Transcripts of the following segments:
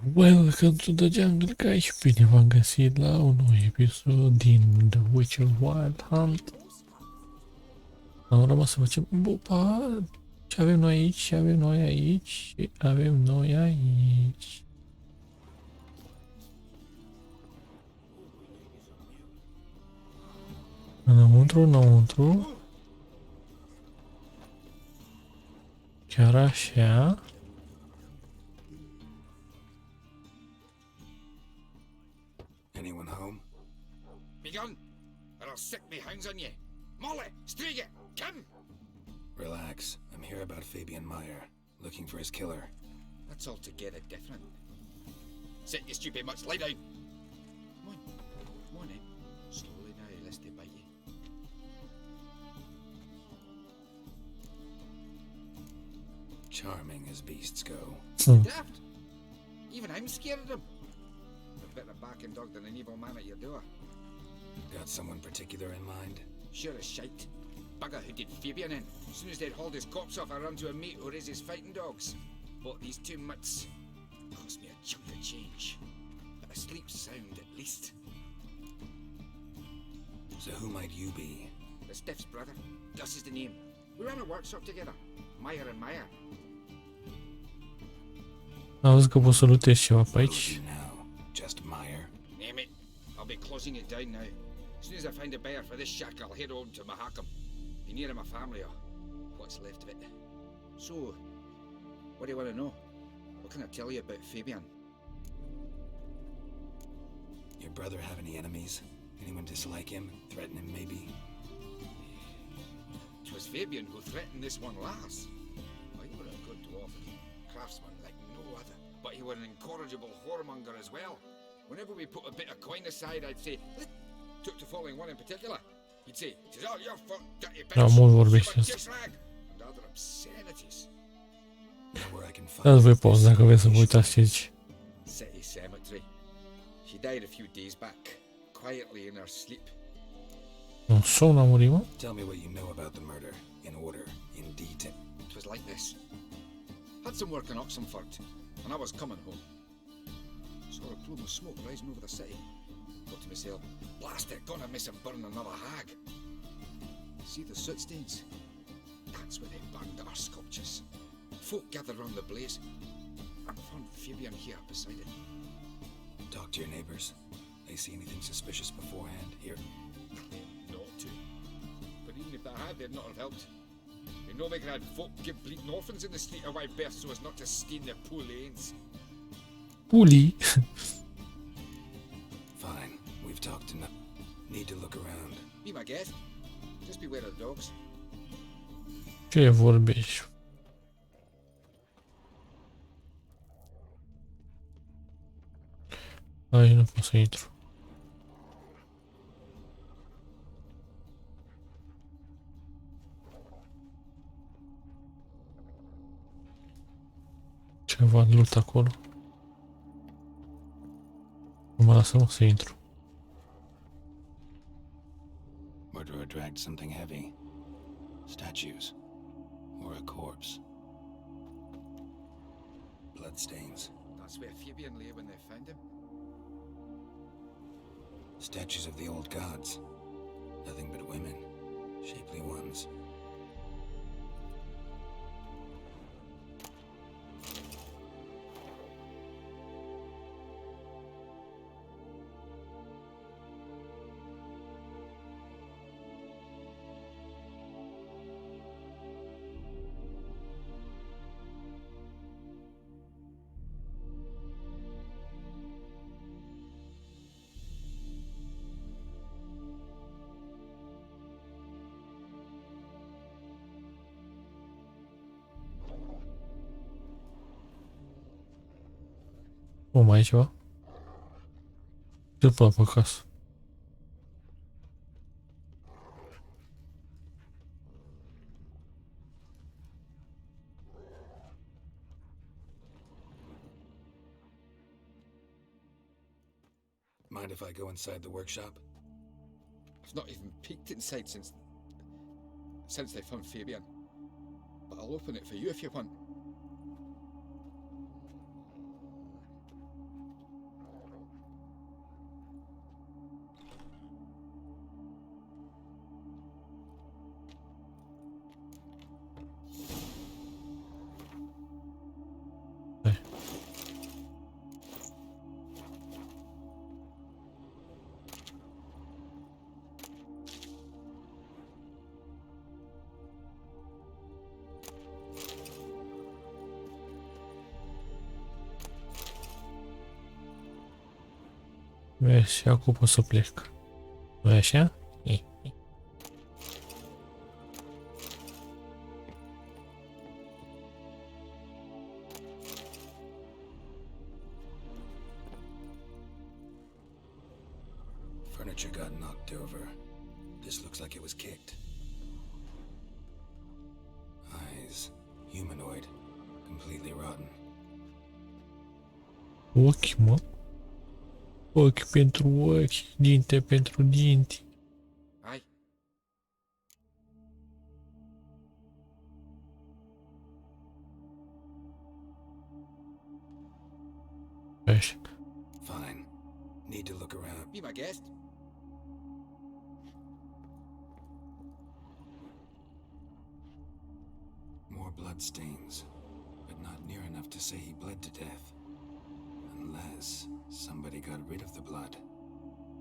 Welcome to the jungle, guys. Bine v-am găsit la un nou episod din The Witcher Wild Hunt. Am rămas să facem... Bupa! Ce avem noi aici? Ce avem noi aici? Ce avem noi aici? Înăuntru. Chiar așa. Anyone home? Be gone, or I'll sick me hounds on you. Molly, Striga, come! Relax. I'm here about Fabian Meyer, looking for his killer. That's altogether different. Sit, you stupid much, lie down. Come on then. Slowly now, lest they bite you. Charming as beasts go. Daft. Even I'm scared of them. A better backing dog than an evil man at your door. Got someone particular in mind? Sure as shite. Bugger who did Fabian in. As soon as they'd hauled his corpse off, I ran to a mate who raises fighting dogs. Bought these 2 mutts. Cost me a chunk of change. But I sleep sound at least. So who might you be? The Stiff's brother. Gus is the name. We ran a workshop together. Meyer and Meyer. Auzi că poți să lutezi ceva pe What aici. do you know? Just Meyer? Name it. I'll be closing it down now. As soon as I find a buyer for this shack, I'll head on to Mahakam. Be near my family or what's left of it. So, what do you want to know? What can I tell you about Fabian? Your brother have any enemies? Anyone dislike him? Threaten him, maybe? 'Twas Fabian who threatened this one last. Oh, he were a good dwarf and craftsman like no other. But he were an incorrigible whoremonger as well. Whenever we put a bit of coin aside, I'd say, took to following one in particular. He'd say, "'Tis all your fault, dirty bitch, Da, mult vorbește you asta. dish rag," and other obscenities. Know where I can find Dați voi this post dacă vreți să vă uitați ce zici. City cemetery. She died a few days back, quietly in her sleep. Un somn a murit, mă? Tell me what you know about the murder, in order, in detail. It was like this. Had some work in Oxenford, and I was coming home. Saw a plume of smoke rising over the city. Thought to myself, blast it, gonna miss him burn another hag. See the soot stains? That's where they burned our sculptures. Folk gathered round the blaze, and found Fabian here beside it. Talk to your neighbors. They see anything suspicious beforehand? Here. Not to. But even if they had, they'd not have helped. They know they could have folk give bleeding orphans in the street of wide birth so as not to stain their poor lanes. Pulii. Fine. We've talked enough. Need to look around. Be my guest. Just beware of the dogs. Ce vorbești? Aici nu pot să intru. Ceva loot acolo. Nu mă lasă, mă, să intru. Murderer dragged something heavy. Statues. Or a corpse. Bloodstains. That's where Fabian lay when they found him. Statues of the old gods. Nothing but women. Shapely ones. O, mai e ceva? Ce până pe acasă? Mind if I go inside the workshop? I've not even peeked inside since they found Fabian. But I'll open it for you if you want. Vezi, și acum pot să plec. Nu-i așa? Furniture got knocked over. This looks like it was kicked. Eyes. Humanoid. Completely rotten. Ochi, mă. Ochi pentru ochi, dinte pentru dinți. Aye. Așa. Fine. Need to look around. Be my guest. More blood stains, but not near enough to say he bled to death. Unless somebody got rid of the blood.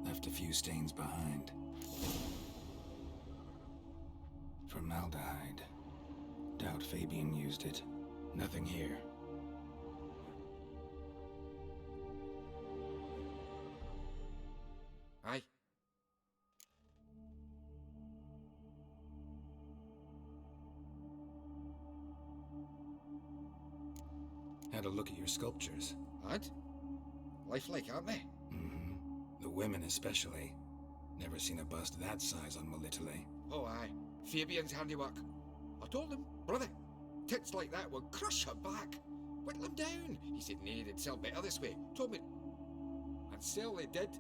Left a few stains behind. Formaldehyde. Doubt Fabian used it. Nothing here. Aye. Had a look at your sculptures. Had? Lifelike, aren't they? Mm-hmm. The women especially. Never seen a bust that size on Melitele. Oh, aye. Fabian's handiwork. I told him, brother, tits like that would crush her back. Whittle him down. He said, nay, they'd sell better this way. Told me. And sell they did.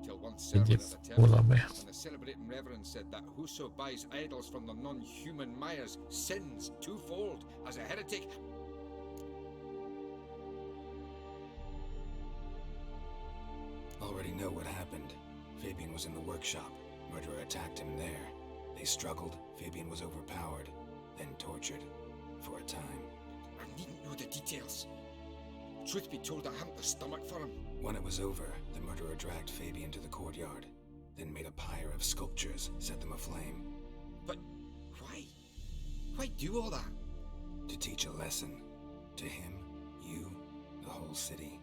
Till one servant at the Pula temple, mea. and the celebrating reverend said that whoso buys idols from the non-human Mayas sins twofold as a heretic. Already know what happened. Fabian was in the workshop. Murderer attacked him there. They struggled. Fabian was overpowered, then tortured. For a time. I needn't know the details. Truth be told, I hadn't the stomach for him. When it was over, the murderer dragged Fabian to the courtyard, then made a pyre of sculptures, set them aflame. But why? Why do all that? To teach a lesson. To him, you, the whole city.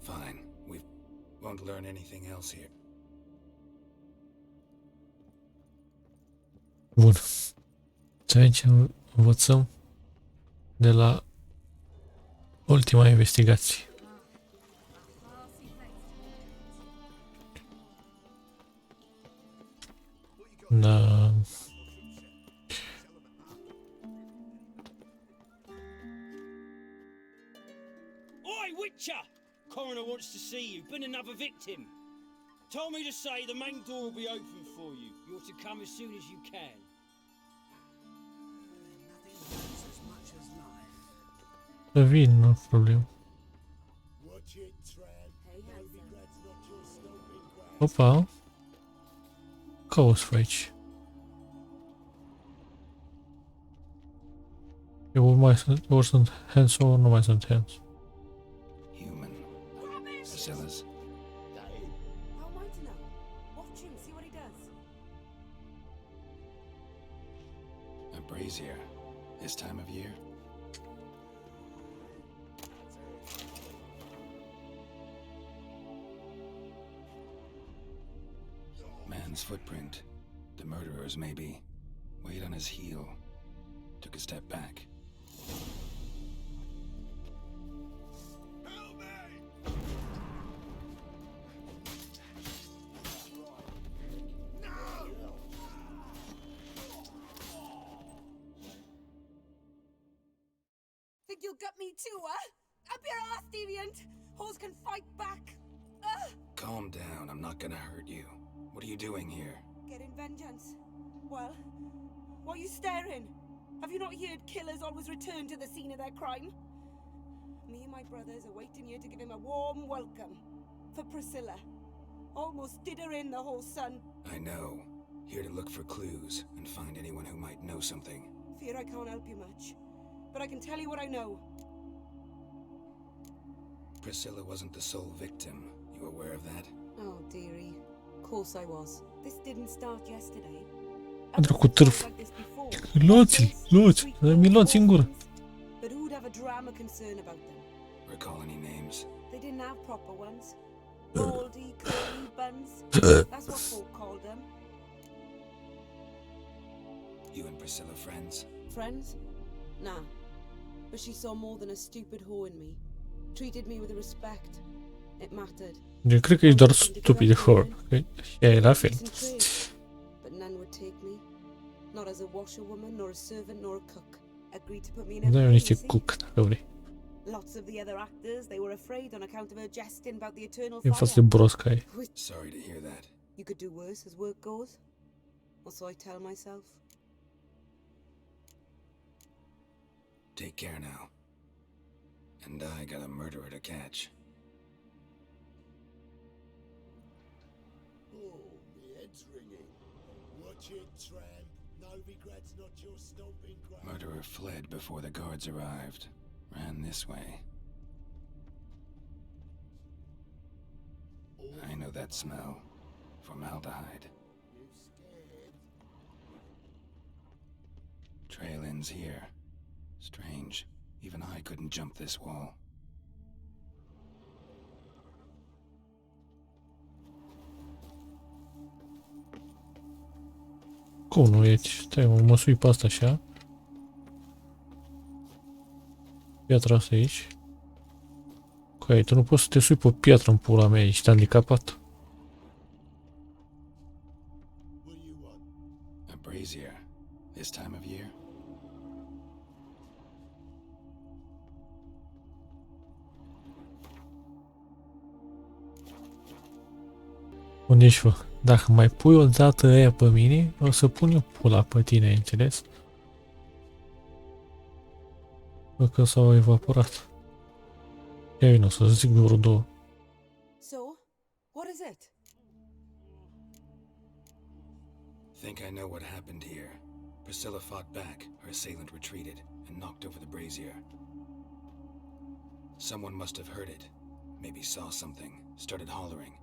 Fine. We won't learn anything else here. Bun. Să vedem ce învățăm de la ultima investigație. Da. Oi, Witcher! Coroner wants to see you. Been another victim. Told me to say the main door will be open for you. You're to come as soon as you can. Să vin, nu problemă. Opa. Cauți pe aici. Ori sunt hands, ori nu mai sunt hands. Human. Priscilla's. How am I to know? Watch him, see what he does. A brazier. This time of year? Man's footprint. The murderer's maybe. Weight on his heel. Took a step back. Think you'll gut me too, huh? Up your ass, deviant! Hoes can fight back! Calm down, I'm not gonna hurt you. What are you doing here? Getting vengeance. Well, what are you staring? Have you not heard killers always return to the scene of their crime? Me and my brothers are waiting here to give him a warm welcome. For Priscilla. Almost did her in, the whole son. I know. Here to look for clues and find anyone who might know something. Fear I can't help you much. But I can tell you what I know. Priscilla wasn't the sole victim. You aware of that? Oh, dearie. Of course I was. This didn't start yesterday. Pentru cu târf. Luați-l, luați, mi luați în gură. But who'd have a drama concern about them? recall any names? They didn't have proper ones. Baldy, curly, buns. That's what folk called them. You and Priscilla friends? Friends? Nah. But she saw more than a stupid whore in me. Treated me with respect. It mattered. Eu cred că ești doar stupid whore. E la fel. But none would take me. Not as a washerwoman, nor a servant, nor a cook. Agreed to put me in Da, eu everything, niște you see? cook, dacă vrei. Lots of the other actors, they were afraid on account of her jesting about the eternal E față de fire. brosca ai. Sorry to hear that. You could do worse as work goes. Or so I tell myself. Take care now. And I got a murderer to catch. Oh, my head's ringing. Watch it, tramp. Novigrad's not your stomping ground. Murderer fled before the guards arrived. Ran this way. I know that smell. Formaldehyde. You scared? Trail ends here. Strange. Even I couldn't jump this wall. Cum nu e? Stai, mă sui pe asta așa. Piatra asta aici. Că tu nu poți să te sui pe piatră în pula mea, ești handicapat. What do you want? A brazier. This time of year? Unde ești, fă? Dacă mai pui o dată aia pe mine, o să pun eu pula pe tine, ai înțeles? Bă, că s-au evaporat. Ia vină, să zic vreo două. So, what is it? Think I know what happened here. Priscilla fought back, her assailant retreated, and knocked over the brazier. Someone must have heard it. Maybe saw something, started hollering.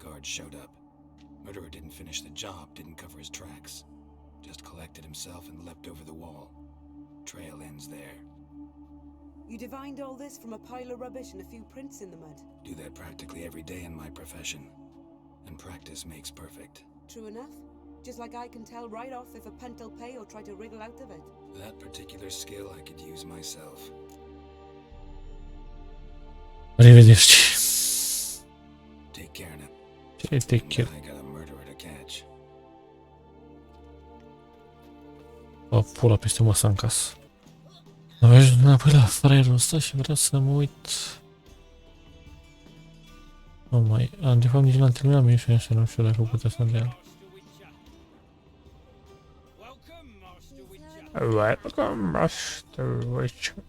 Guards showed up. Murderer didn't finish the job, didn't cover his tracks. Just collected himself and leapt over the wall. Trail ends there. You divined all this from a pile of rubbish and a few prints in the mud. Do that practically every day in my profession. And practice makes perfect. True enough. Just like I can tell right off if a punt will pay or try to wriggle out of it. That particular skill I could use myself. Arrivederci. Take care now. Ce take care? I got a murderer to catch. O pula peste masa în casă. Am ajuns înapoi la fraierul ăsta și vreau să mă uit. Nu mai... de fapt nici n-am terminat misiunea asta, nu știu dacă putea să-mi dea. Welcome, Master Witcher.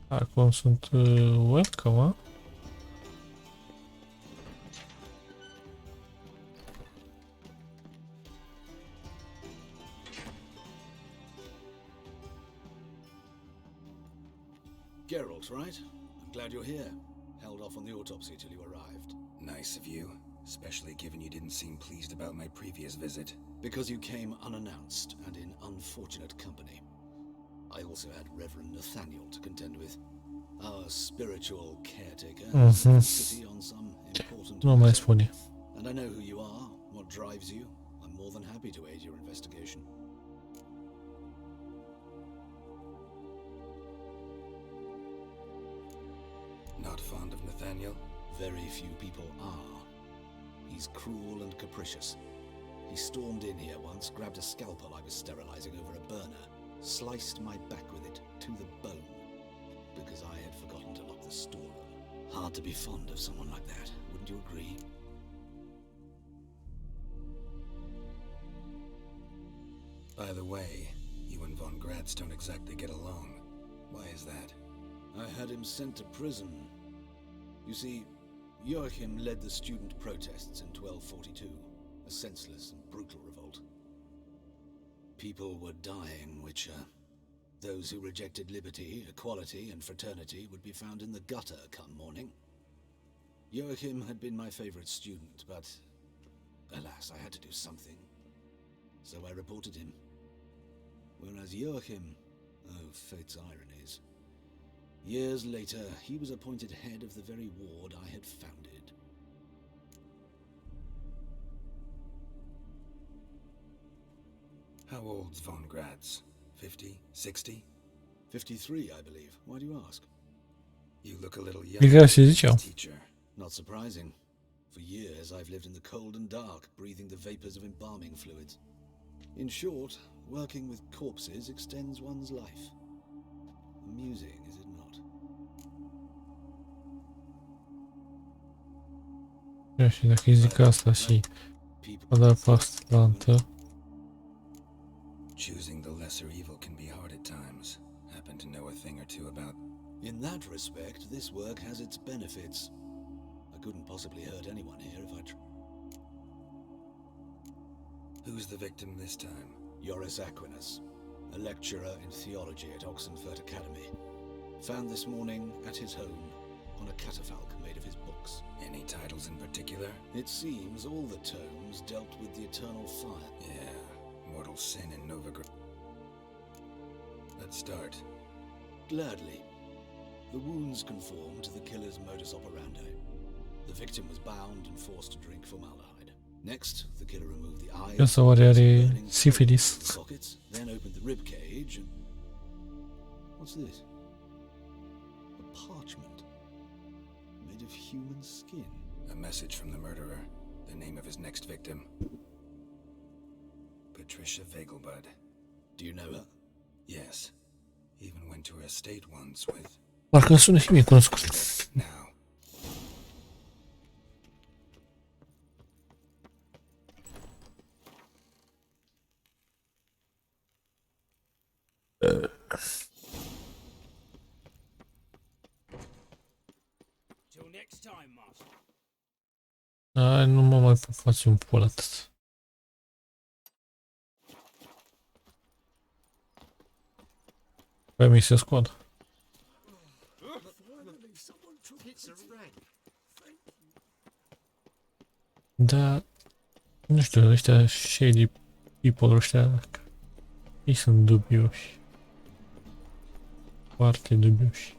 Acum sunt welcome, a? Geralt, right? I'm glad you're here. Held off on the autopsy till you arrived. Nice of you, especially given you didn't seem pleased about my previous visit. Because you came unannounced and in unfortunate company. I also had Reverend Nathaniel to contend with. Our spiritual caretaker has city on some important Nu mai matter. spune. And I know who you are, what drives you. I'm more than happy to aid your investigation. Not fond of Nathaniel? Very few people are. He's cruel and capricious. He stormed in here once, grabbed a scalpel I was sterilizing over a burner, sliced my back with it to the bone, because I had forgotten to lock the storeroom. Hard to be fond of someone like that, wouldn't you agree? By the way, you and Von Gratz don't exactly get along. Why is that? I had him sent to prison. You see, Joachim led the student protests in 1242, a senseless and brutal revolt. People were dying, Witcher. Those who rejected liberty, equality, and fraternity would be found in the gutter come morning. Joachim had been my favorite student, but alas, I had to do something. So I reported him. Whereas Joachim, oh, fate's ironies, Years later, he was appointed head of the very ward I had founded. How old's von Graz? 50? 60? 53, I believe. Why do you ask? You look a little young. Игра сидяча. Teacher. Not surprising. For years, I've lived in the cold and dark, breathing the vapors of embalming fluids. In short, working with corpses extends one's life. Amusing, is it not? Jeśli tak języka Stasi pada pastlanta. Choosing the lesser evil can be hard at times. Happen to know a thing or two about... In that respect, this work has its benefits. I couldn't possibly hurt anyone here if I tried. Who's the victim this time? Joris Aquinas, a lecturer in theology at Oxenfurt Academy. Found this morning at his home on a catafalque made of his books. Any titles in particular? It seems all the tomes dealt with the eternal fire. Yeah, mortal sin in Novigrad. Let's start. Gladly. The wounds conform to the killer's modus operandi. The victim was bound and forced to drink formaldehyde. Next, the killer removed the eyes, Io savorerei burning syphilis. sockets, then opened the rib cage and... What's this? A parchment made of human skin. A message from the murderer. The name of his next victim. Patricia Vegelbud. Do you know her? Yes. Even went to her estate once with... Parcă sună și mie cunoscut. Now. Till next time, master. Ai, nu mă mai pot face un pol atât. Păi mi se scoadă. Da, nu știu, ăștia shady people ăștia, ei sunt dubioși. Foarte dubioși.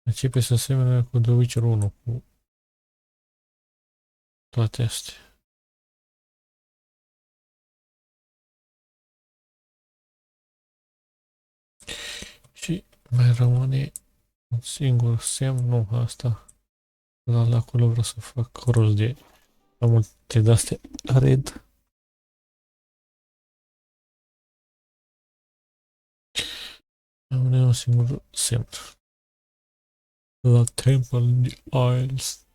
Începe să asemene cu The Witcher 1, cu toate astea. Și mai rămâne un singur semn, nu asta. La acolo vreau să fac rost de la multe de-astea red. Rămâne un singur semn. La Temple in the Isles.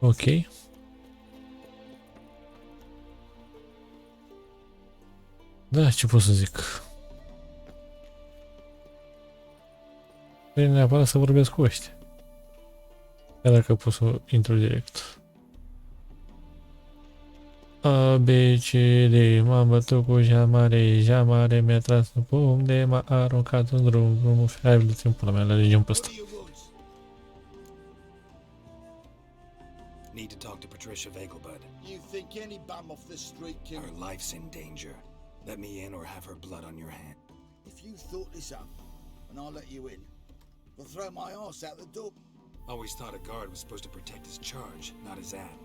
Ok. Da, ce pot să zic? Trebuie neapărat să vorbesc cu ăștia. Chiar dacă pot să intru direct. A, B, C, D, m-am bătut cu jamare mi-a tras în pumn de m-a aruncat în drum, hai, du-te în pula mea, la legion pe ăsta. Need to talk to Patricia Vegelbud. You think any bum off the street can... Her life's in danger. Let me in or have her blood on your hand. If you thought this up, and I'll let you in, I'll throw my ass out the door. Always thought a guard was supposed to protect his charge, not his ad.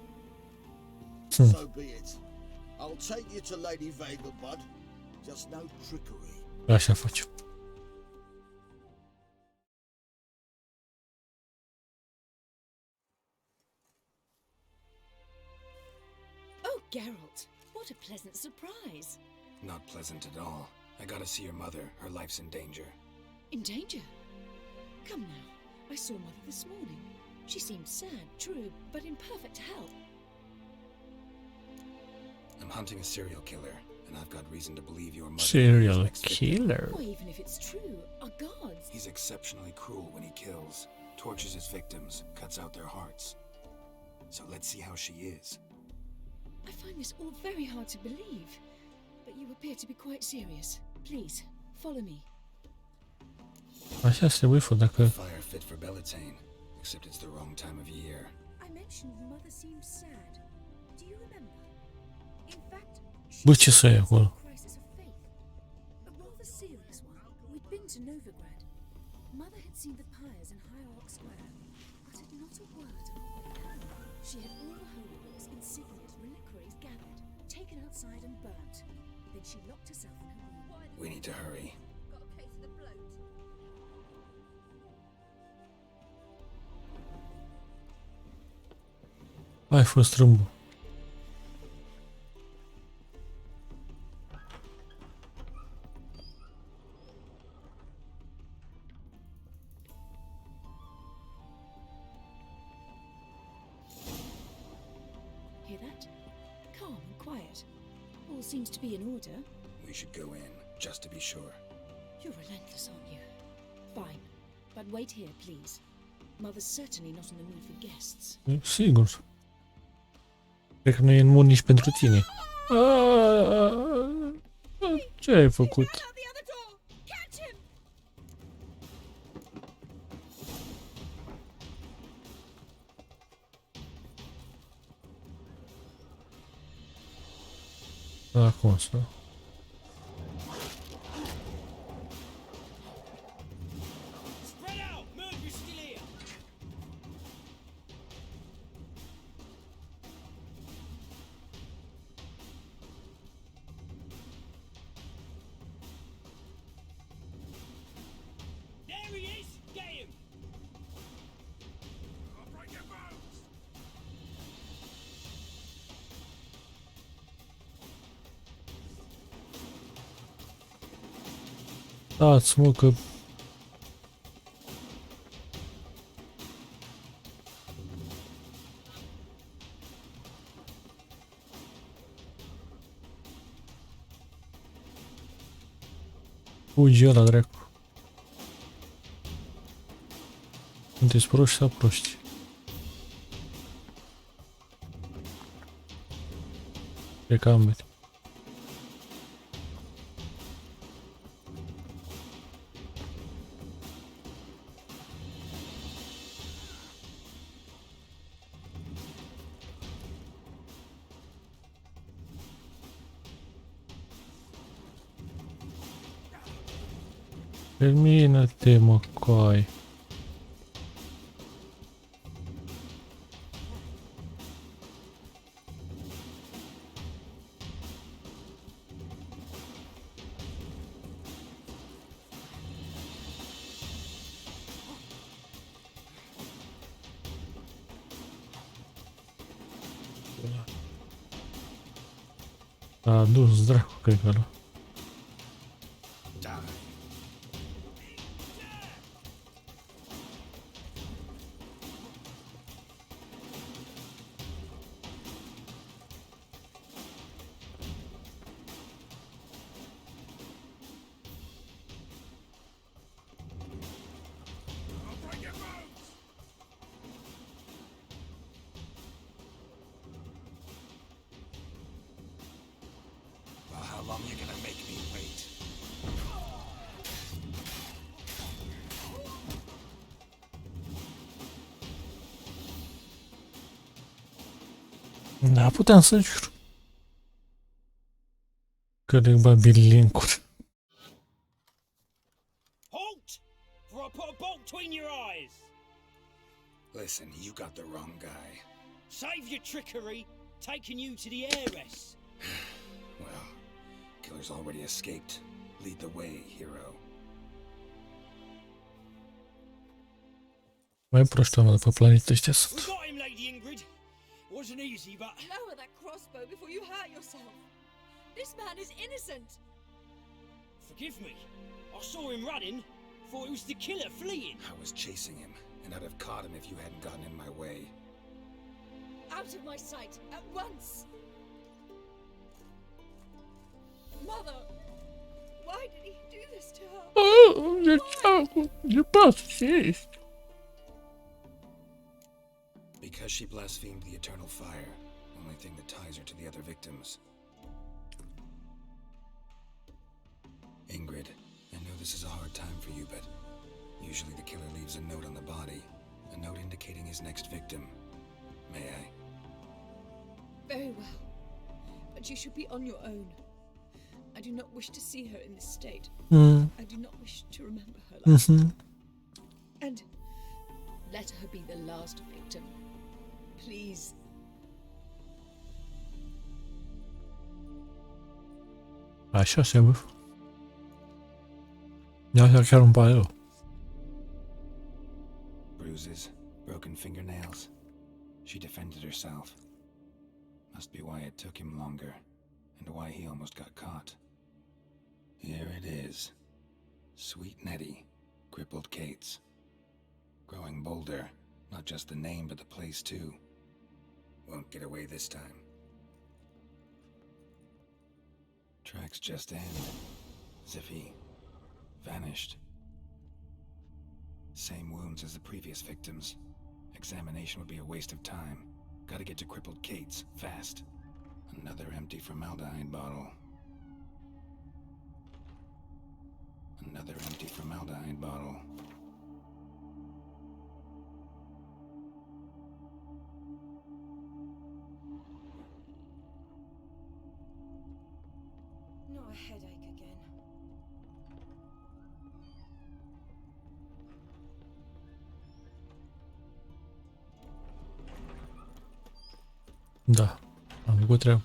So be it. I'll take you to Lady Vegelbud. Just no trickery. Așa facem. Oh, Geralt, what a pleasant surprise. Not pleasant at all. I gotta see your mother. Her life's in danger. In danger? Come now, I saw Mother this morning. She seemed sad, true, but in perfect health. I'm hunting a serial killer, and I've got reason to believe your mother... Serial is next victim. killer. Or even if it's true, our gods. He's exceptionally cruel when he kills, tortures his victims, cuts out their hearts. So let's see how she is. I find this all very hard to believe, but you appear to be quite serious. Please, follow me. Așa se voi dacă... Fire fit for Bellatane, except it's the wrong time of year. I mentioned Mother seemed sad. Do you remember? In fact, Bă, ce să ai acolo? crisis of faith. A rather serious one. We'd been to Novigrad. Mother had seen the pyres in Hierarch Square, uttered not a word on our way home. She had all the holy wars, insignias, reliquaries gathered, taken outside and burnt. Then she locked herself in her room. We need to hurry. Got a case of the bloat. Ai fost strâmbul. Hear that? Calm and quiet. All seems to be in order. We should go in, just to be sure. You're relentless, aren't you? Fine. But wait here, please. Mother's certainly not in the mood for guests. Sigur. Cred că nu e în mod nici pentru tine. Ce ai făcut? Out the other door! Catch him! Acum să... Spread out! Murder's still here! There he is! Get him! I'll break your bones! Dați, mă, că... Fugi ăla, dracu. Sunteți proști sau proști? Cred că ambele. Termină-te, mă, coi. A dus dracu, cred că ăla. Die. I'll break your bones! Well, how long are you gonna make me wait? Da, puteam să jur. Că le babi link-uri. Halt! For I put a bolt between your eyes! Listen, you got the wrong guy. Save your trickery, taking you to the heiress. Well, killer's already escaped. Lead the way, hero. Mai proști oameni pe planetă ăștia We sunt. got him, Lady Ingrid. Wasn't easy, but Lower that crossbow before you hurt yourself. This man is innocent. forgive me. I saw him running. Thought it was the killer fleeing. I was chasing him, and I'd have caught him if you hadn't gotten in my way. Out of my sight, at once! Mother! Why did he do this to her? De dracu, ce pasă, ce ești? Because she blasphemed the eternal fire, only thing that ties her to the other victims. Ingrid, I know this is a hard time for you, but usually the killer leaves a note on the body. A note indicating his next victim. May I? Very well. But you should be on your own. I do not wish to see her in this state. I do not wish to remember her like that. And let her be the last victim. Please. Așa se vă. Ia chiar îmi pare rău. Bruises, broken fingernails. She defended herself. Must be why it took him longer, and why he almost got caught. Here it is. Sweet Nettie, crippled Kate's. Growing bolder, not just the name but the place too. Won't get away this time. Tracks just end, as if he vanished. Same wounds as the previous victims. Examination would be a waste of time. Gotta get to crippled Kate's, fast. Another empty formaldehyde bottle. Another empty formaldehyde bottle. Not a headache again. Da, am făcut treabă.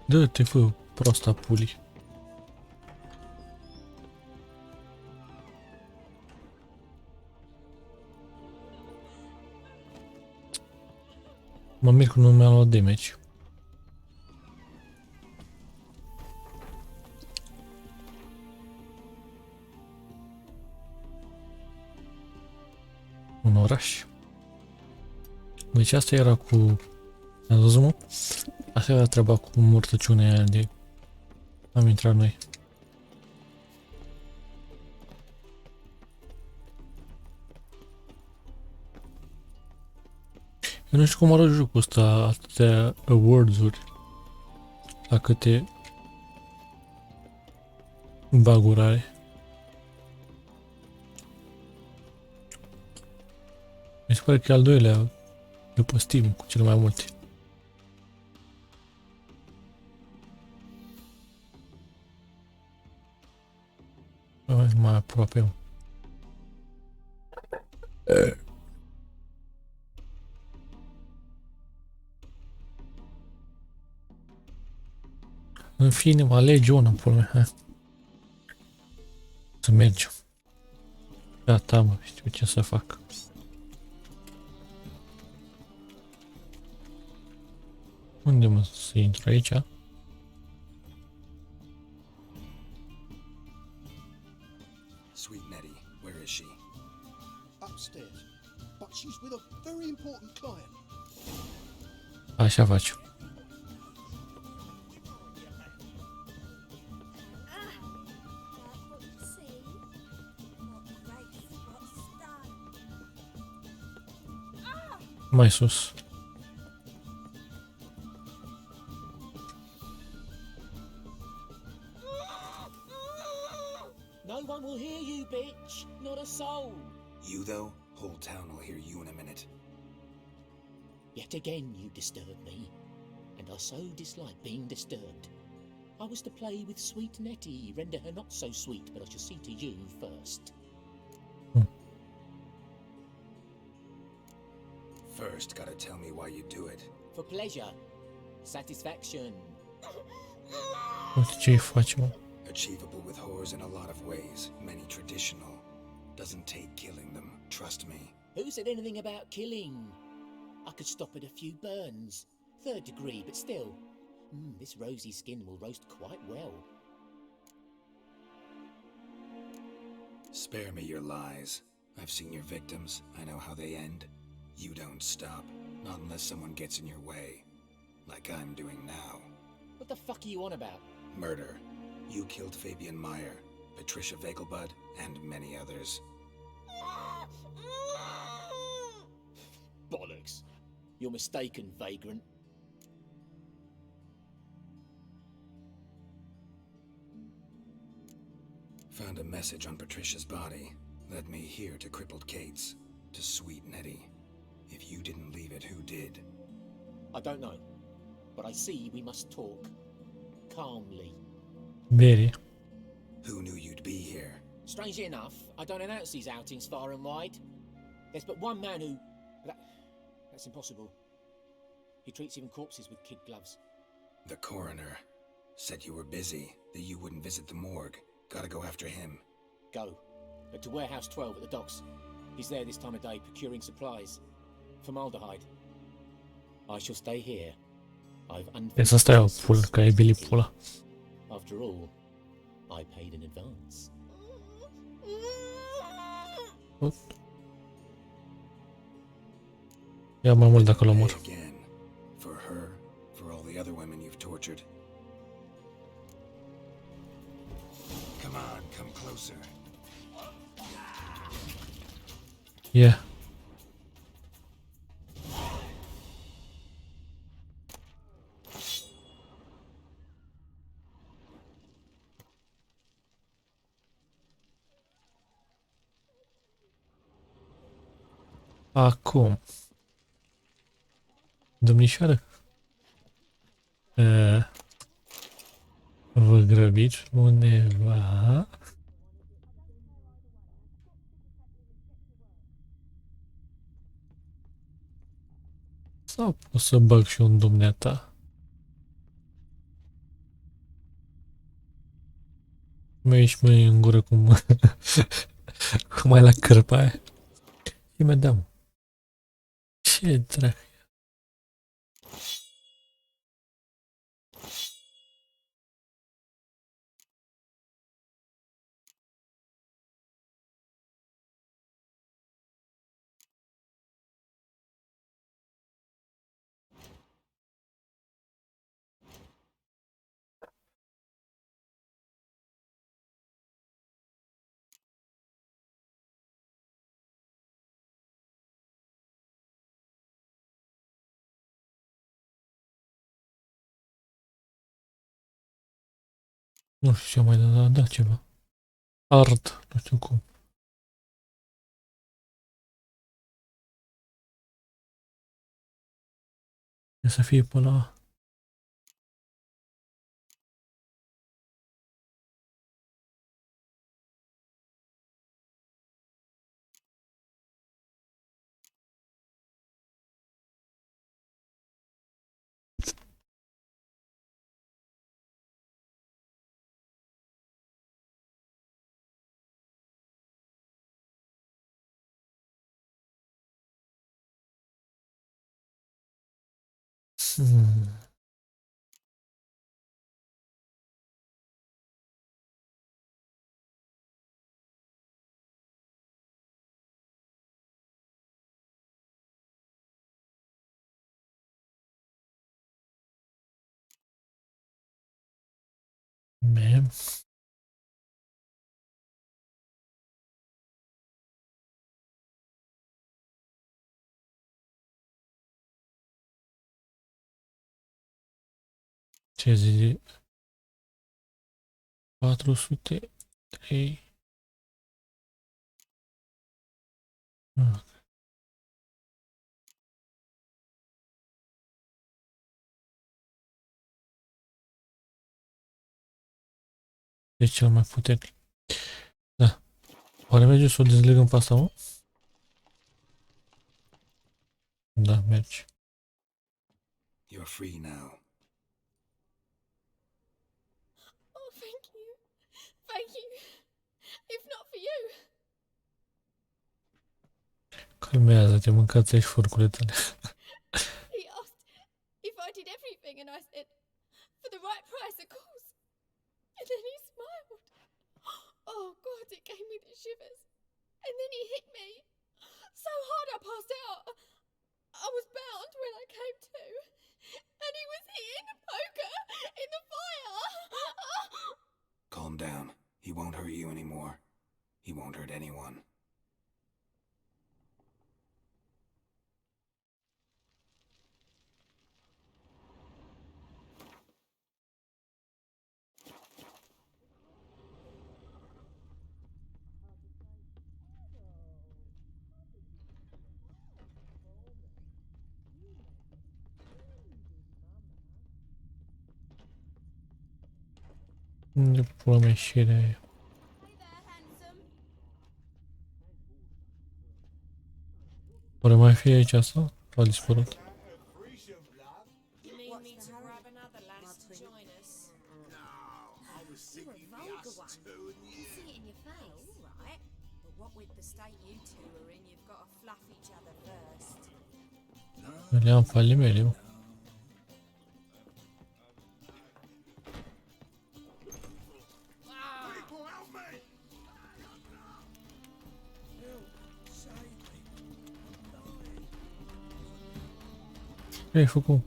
Dă-te, fă, prosta puli. Mă mir că nu mi-a luat damage. Un oraș. Deci asta era cu... Ați văzut, mă? Asta era treaba cu mortăciunea aia de... Am intrat noi. Eu nu știu cum arată jocul ăsta, atâtea awards-uri. La câte... bug-uri are. Mi se pare că e al doilea după Steam cu cele mai multe. Mai aproape. În fine, mă alege una, pula mea, hai. Să mergem. Gata, mă, știu ce să fac. Unde mă să intru aici? Sweet Nettie, where is she? Upstairs. But she's with a very important client. Așa faci. Mai sus. No one will hear you, bitch. Not a soul. You, though? Whole town will hear you in a minute. Yet again you disturb me, and I so dislike being disturbed. I was to play with sweet Nettie, render her not so sweet, but I shall see to you first. First, gotta tell me why you do it. For pleasure, satisfaction. Uite ce-i faci, mă. Achievable with whores in a lot of ways, many traditional. Doesn't take killing them, trust me. Who said anything about killing? I could stop at a few burns. 3rd degree, but still. This rosy skin will roast quite well. Spare me your lies. I've seen your victims, I know how they end. You don't stop, not unless someone gets in your way. Like I'm doing now. What the fuck are you on about? Murder. You killed Fabian Meyer, Patricia Vegelbud, and many others. Bollocks. You're mistaken, vagrant. Found a message on Patricia's body. Led me here to crippled Kate's. To sweet Nettie. If you didn't leave it, who did? I don't know, but I see we must talk. Calmly. Very. Who knew you'd be here? Strangely enough, I don't announce these outings far and wide. There's but one man who... That's impossible. He treats even corpses with kid gloves. The coroner. Said you were busy, that you wouldn't visit the morgue. Gotta go after him. Go. But to Warehouse 12 at the docks. He's there this time of day procuring supplies. Formaldehyde. I shall stay here. I've E să stai o pulă, că e Billy pula. After all, I paid in advance. What? Ia mai mult dacă l-omor. Again. For her, for all the other women you've tortured. Come on, come closer. Yeah. Acum. Domnișoară. Vă grăbiți undeva. Sau pot să bag și un dumneata? Mă ieși mâini în gură cum... cum ai la cărpa aia. Și mă dăm. Ce dracu. Nu știu ce mai da ceva. Ard, nu știu cum. E să fie pe la... Mem. Ce zice? 403. Deci cel mai puternic. Da. Oare merge să o dezlegăm pe asta, mă? Da, merge. You're free now. Oh, thank you. Thank you. If not for you. Calmează-te, mâncați-și furcule tale. He asked if I did everything, and I said, for the right price, of course. And then he smiled. Oh, God, it gave me the shivers. And then he hit me. So hard I passed out. I was bound when I came to. And he was hitting the poker in the fire. Calm down. He won't hurt you anymore. He won't hurt anyone. Unde pula mea șirea aia? Oare mai fi aici asta? A dispărut. You mean me to grab another lass to join us? I was You're a thinking vulgar us one. two and I you. can see it in your face. All right. But what with the state you two are in, you've got to fluff each other first. Le am pe ale mele, mă. People help me! Ce ai făcut?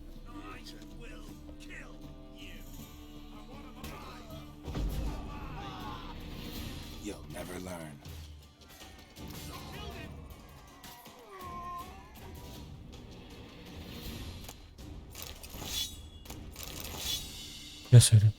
You'll never learn. Ia serio.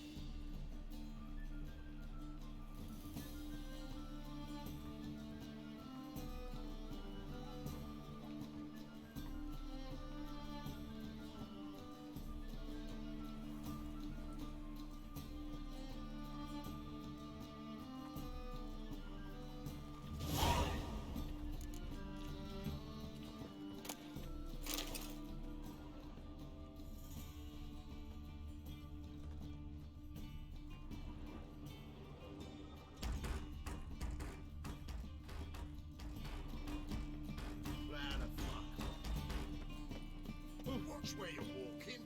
Watch where you're walking,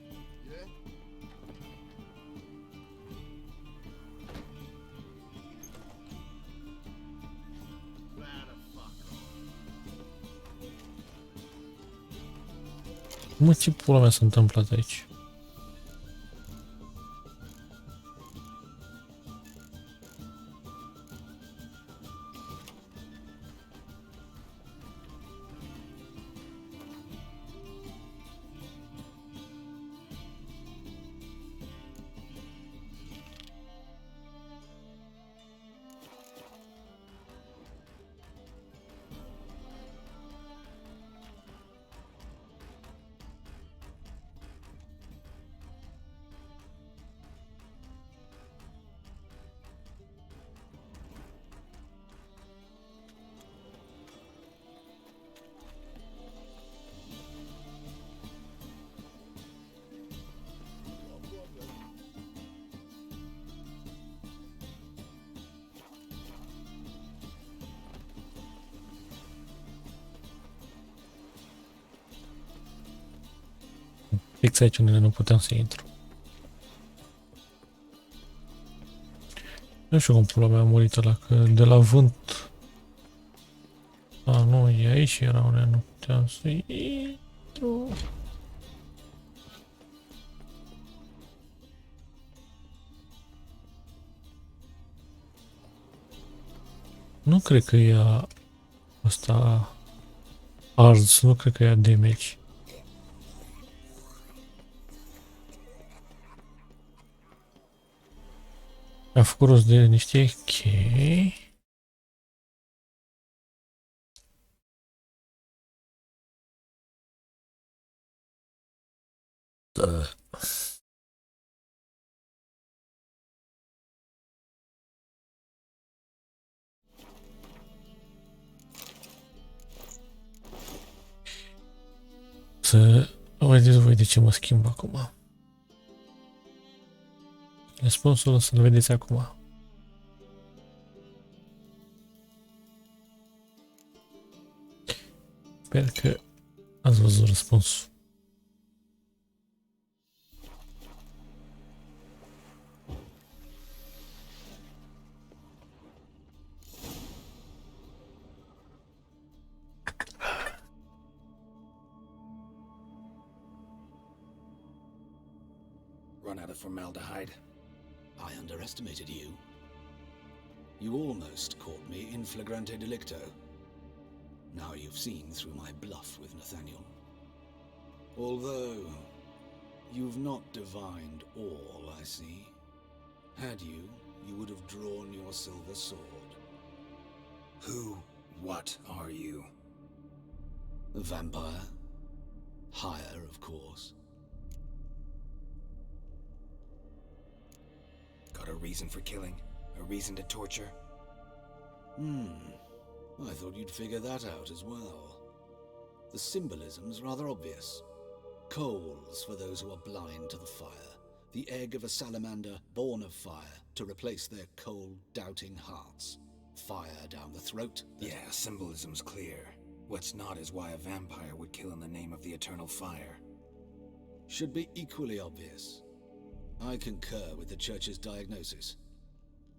yeah? Mă, ce pula mea s-a întâmplat aici? Fix aici unde nu puteam să intru. Nu știu cum pula mea a murit ăla, că de la vânt... A, nu, e aici era unde nu puteam să intru. Nu cred că ia asta ars, nu cred că ia damage. A făcut rost de niște chei. Da. Să vedeți voi de ce mă schimb acum. Răspunsul o să-l vedeți acum. Sper că ați văzut răspunsul. Run out of formaldehyde. I underestimated you. You almost caught me in flagrante delicto. Now you've seen through my bluff with Nathaniel. Although, you've not divined all, I see. Had you, you would have drawn your silver sword. Who, what are you? A vampire. Higher, of course. Got a reason for killing? A reason to torture? I thought you'd figure that out as well. The symbolism's rather obvious. Coals for those who are blind to the fire. The egg of a salamander born of fire to replace their cold, doubting hearts. Fire down the throat. Yeah, symbolism's clear. What's not is why a vampire would kill in the name of the eternal fire. Should be equally obvious. I concur with the Church's diagnosis.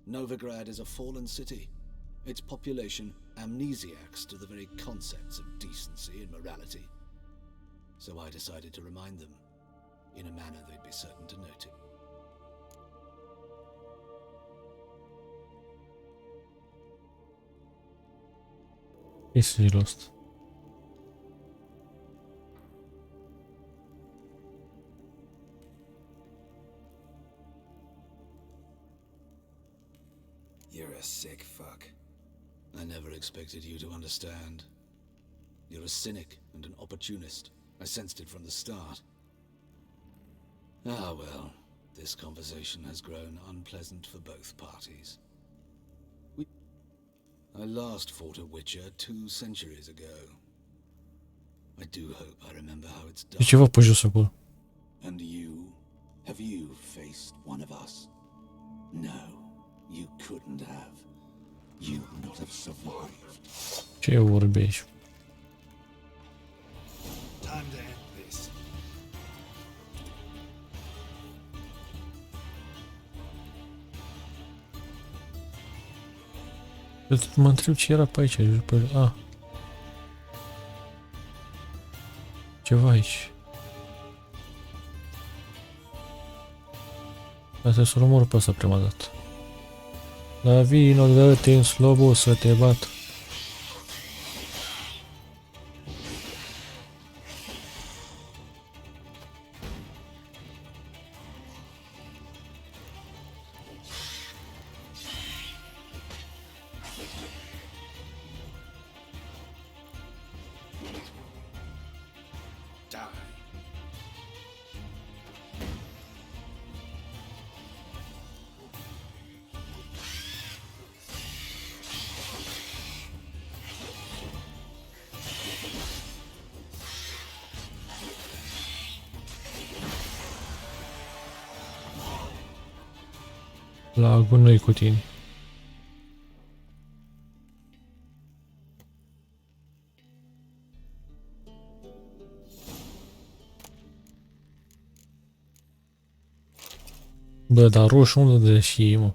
Novigrad is a fallen city. Its population amnesiacs to the very concepts of decency and morality. So I decided to remind them, in a manner they'd be certain to note it. Easy lost. You're a sick fuck. I never expected you to understand. You're a cynic and an opportunist. I sensed it from the start. Ah well, this conversation has grown unpleasant for both parties. I last fought a Witcher 2 centuries ago. I do hope I remember how it's De ce vă done. pui jos acolo? And you? Have you faced one of us? No, you couldn't have. You would not have survived. Ce vorbești? Time to end this. Mă întreb ce era pe aici. Ceva aici. Asta să-l omor pe ăsta prima dată. La vino, dă-te în slobo să te bat. La gunoi cu tine. Bă, dar roșu unde de și mă?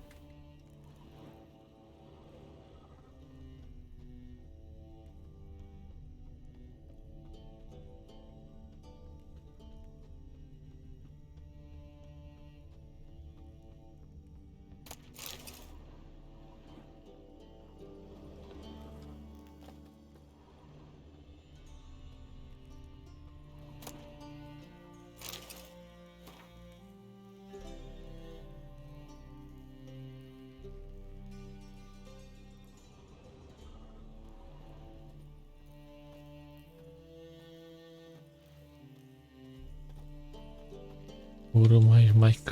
Ură mai Mike.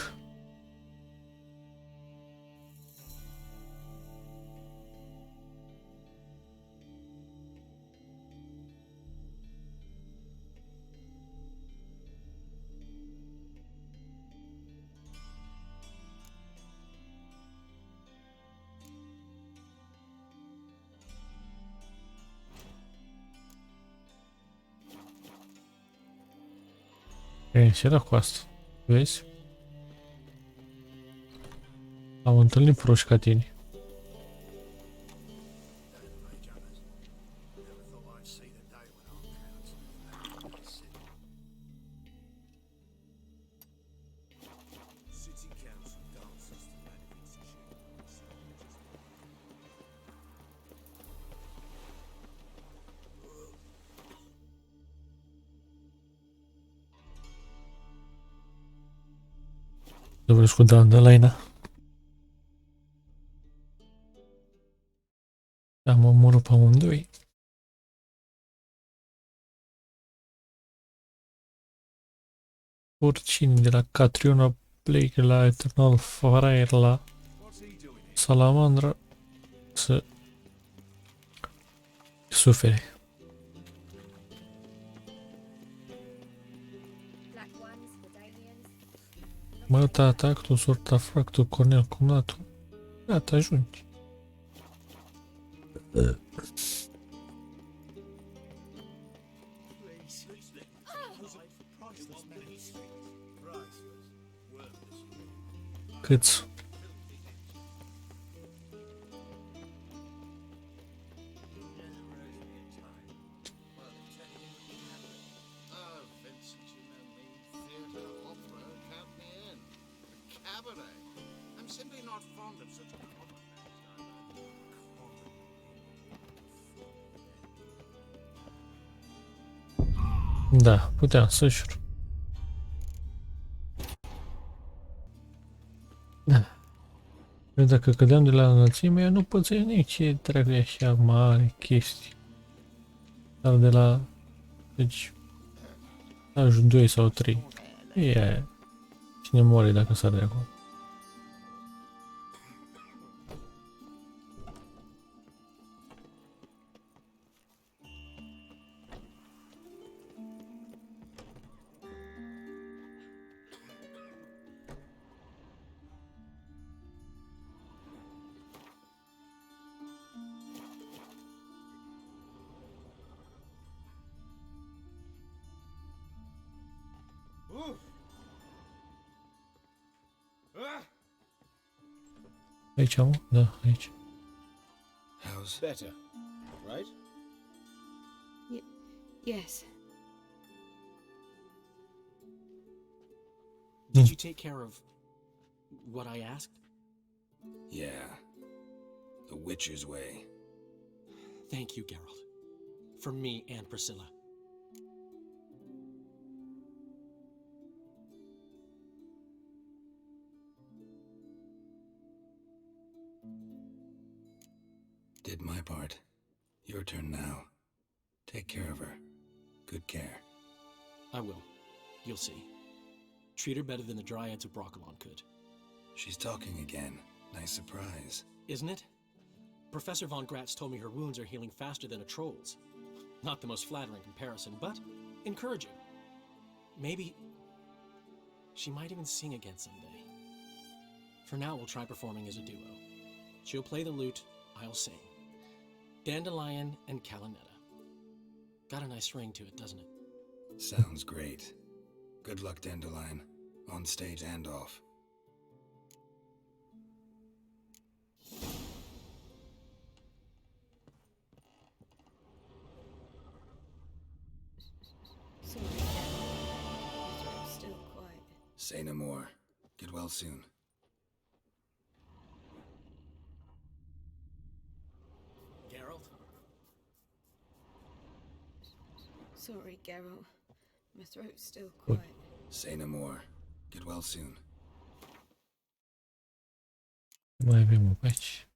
Ce era cu asta? Vezi? Am întâlnit proști ca tine. Trebuie să cu Dandelion. Am omorât pe amândoi. Oricine de la Catriona Blake la Eternal Fire la salamandra să sufere. Mă, tata, tu sorta fractul Cornel cumnatul. Gata, ajungi. Câți? Da, puteam să jur. Da. Eu dacă cădeam de la înălțime, eu nu pățeam nici ce dracu e așa mare chestii. Dar de la... Deci... Ajung 2 sau 3. E aia. Cine moare dacă sar de acolo? Aici, mă? Da, aici. How's Better, right? Yes. Did you take care of what I asked? Yeah. The Witcher's way. Thank you, Geralt. For me and Priscilla. Did my part. Your turn now. Take care of her. Good care. I will. You'll see. Treat her better than the Dryads of Broccolon could. She's talking again. Nice surprise. Isn't it? Professor von Gratz told me her wounds are healing faster than a troll's. Not the most flattering comparison, but encouraging. Maybe she might even sing again someday. For now, we'll try performing as a duo. She'll play the lute, I'll sing. Dandelion and Calinetta. Got a nice ring to it, doesn't it? Sounds great. Good luck, Dandelion. On stage and off. Sorry, my throat's still quite... Say no more. Get well soon. Geralt? Sorry, Geralt. My throat's still quite... Say no more. Get well soon. Mai avem o pe aici.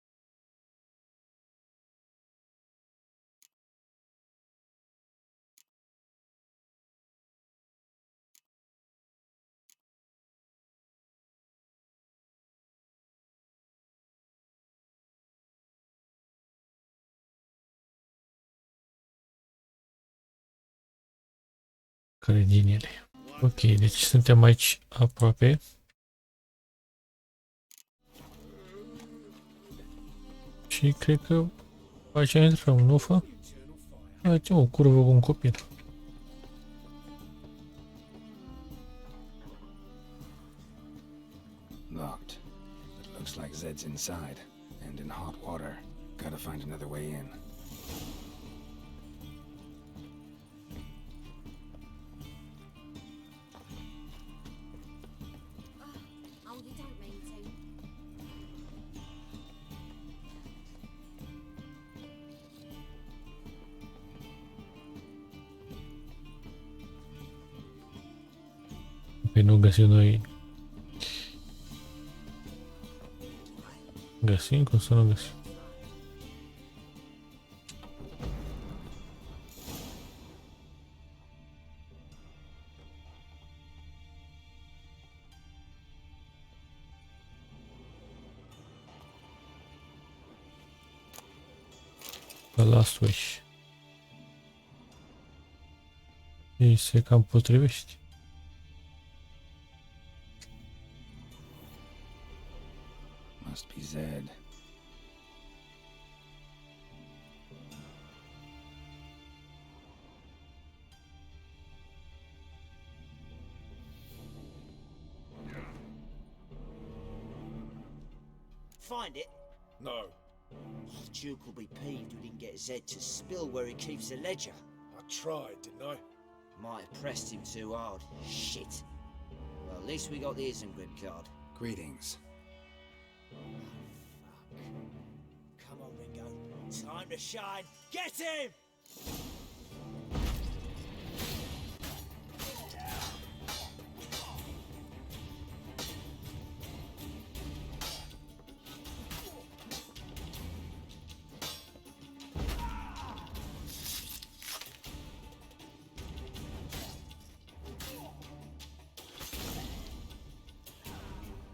Care din ele. Ok, deci suntem aici aproape. Și cred că aici intrăm, nu fă? Aici o curvă cu un copil. Locked. It looks like Zed's inside. And in hot water. Gotta find another way in. Oh, you don't mean to. Păi nu găsim noi. Găsim? Cum să nu găsim? The Last Wish. Ei se cam potrivește. Must be Zed. Find it? No. The Duke will be peeved we didn't get Zed to spill where he keeps the ledger. I tried, didn't I? Might have pressed him too hard. Shit. Well, at least we got the Isengrim card. Greetings. Oh, fuck. Come on, Ringo. Time to shine. Get him!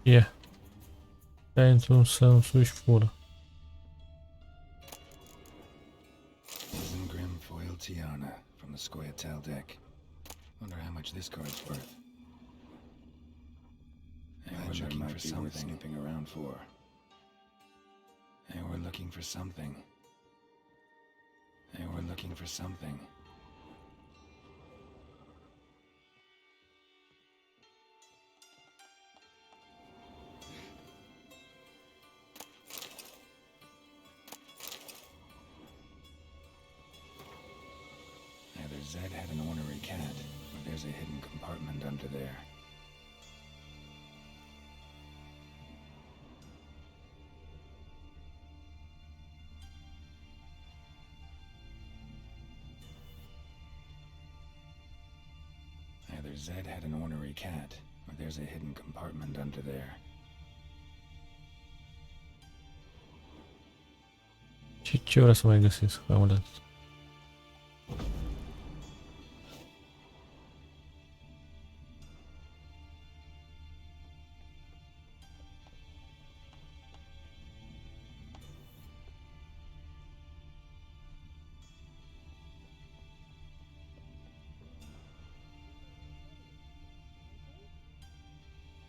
Yeah. Pentru să suși fură. Isengrim Foil Tiana from the Scoia'tael deck. Wonder how much this card's worth. Hey, we're looking for something. Snooping around for. Hey, we're looking for something. Hey, we're looking for something. Either Zed had an ornery cat, or there's a hidden compartment under there. Either Zed had an ornery cat, or there's a hidden compartment under there. Ce vreau să mai găsesc? Am dat.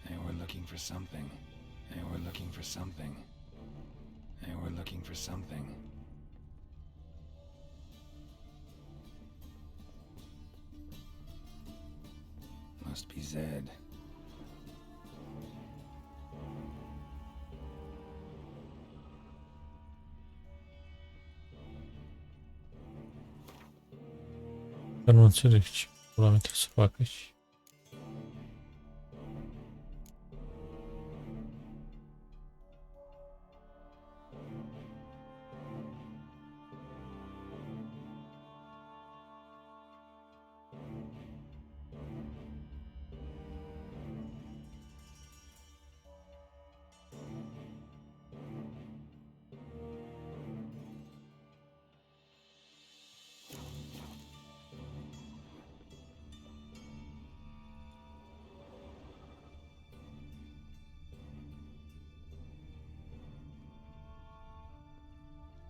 Hey, we're looking for something. Hey, we're looking for something. Hey, we're looking for something. Must be Zed. Dar nu înțeleg ce pula mea trebuie să fac aici.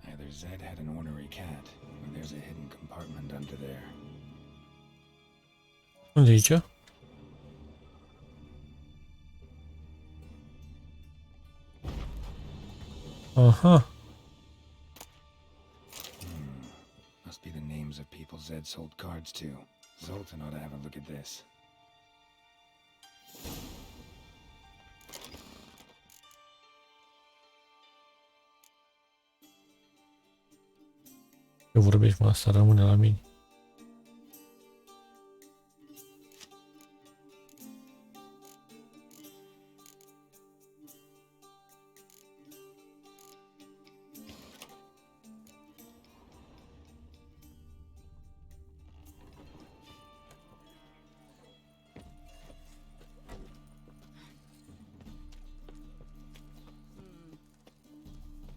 Either Zed had an ornery cat, or there's a hidden compartment under there. Unde e aici? Aha. Must be the names of people Zed sold cards to. Zoltan ought to have a look at this. Ce vorbești, mă, asta rămâne la mine.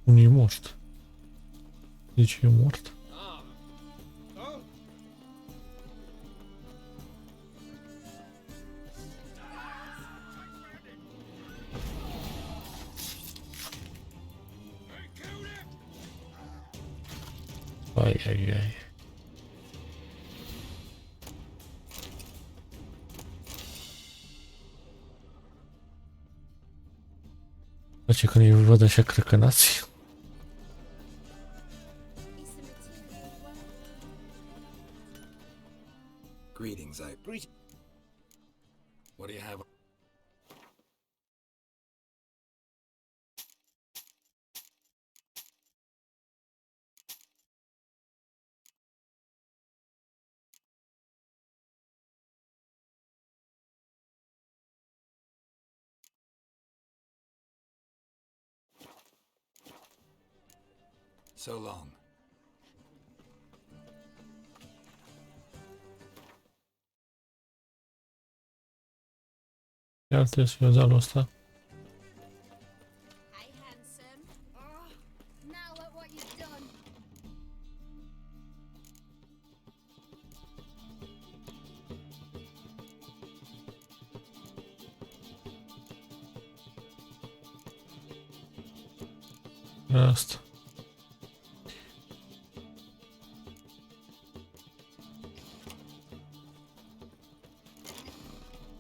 Unul e mort. De ce e mort? Ai, ai, ai. Place că nu-i văd așa crăcănați. Greetings, What do you have? So long. Iar trebuie să iau zalul ăsta. Hey, handsome. Oh, now look what you've done. Asta.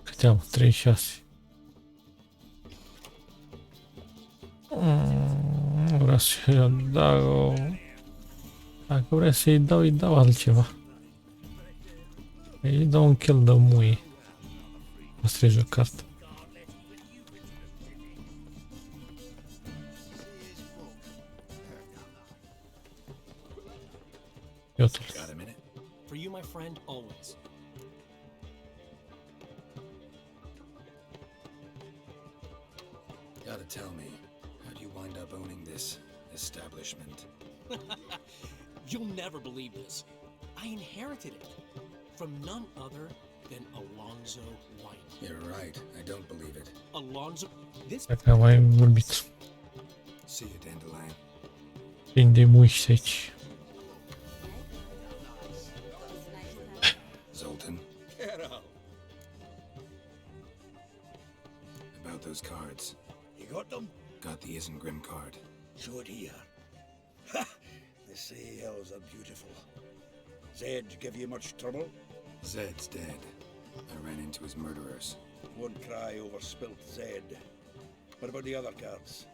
Câte am? 36. Nu vreau să-i dau... Dacă vreau să-i dau, îi dau altceva. Îi dau un chel de muie. O strige o cartă. Iată-l. Got a minute? For you, my friend, always. Gotta tell me, how'd you wind up owning this establishment? You'll never believe this. I inherited it from none other than Alonzo White. You're right, I don't believe it. Alonzo, this. Dacă am mai vorbit. See you, Dandelion. Plin de muiși aici. Zoltan, Get out. about those cards. You got them? Got the Isengrim card. Show it here. Ha! The sea hills are beautiful. Zed give you much trouble? Zed's dead. I ran into his murderers. Won't cry over spilt Zed. What about the other cards?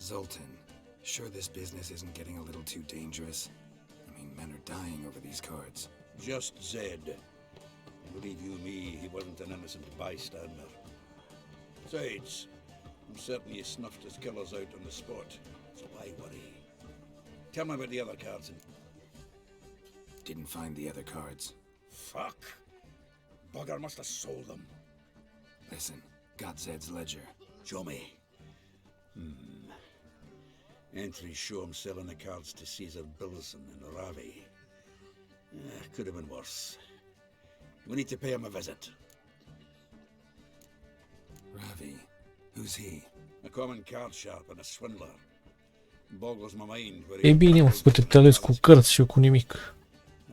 Zoltan, sure this business isn't getting a little too dangerous? I mean, men are dying over these cards. Just Zed. Believe you me, he wasn't an innocent bystander. Besides, I'm certain you snuffed his killers out on the spot, so why worry? Tell me about the other cards and... Didn't find the other cards. Fuck! Bugger must have sold them. Listen, got Zed's ledger. Show me. Entries show him selling the cards to Caesar Billson and Ravi. Could have been worse. We need to pay him a visit. Ravi, who's he? A common card sharp and a swindler. Boggles my mind where E bine, mă, că te ales cu cărți și eu cu nimic.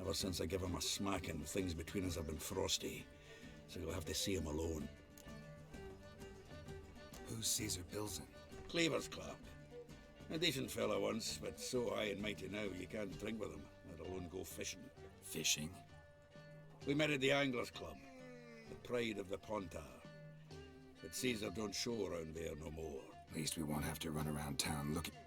Ever since I gave him a smacking, things between us have been frosty. So you'll have to see him alone. Who's Caesar Billson? Cleaver's Club. A decent fella once, but so high and mighty now you can't drink with him, let alone go fishing. Fishing? We met at the Anglers Club, the pride of the Pontar. But Caesar don't show around there no more. At least we won't have to run around town looking.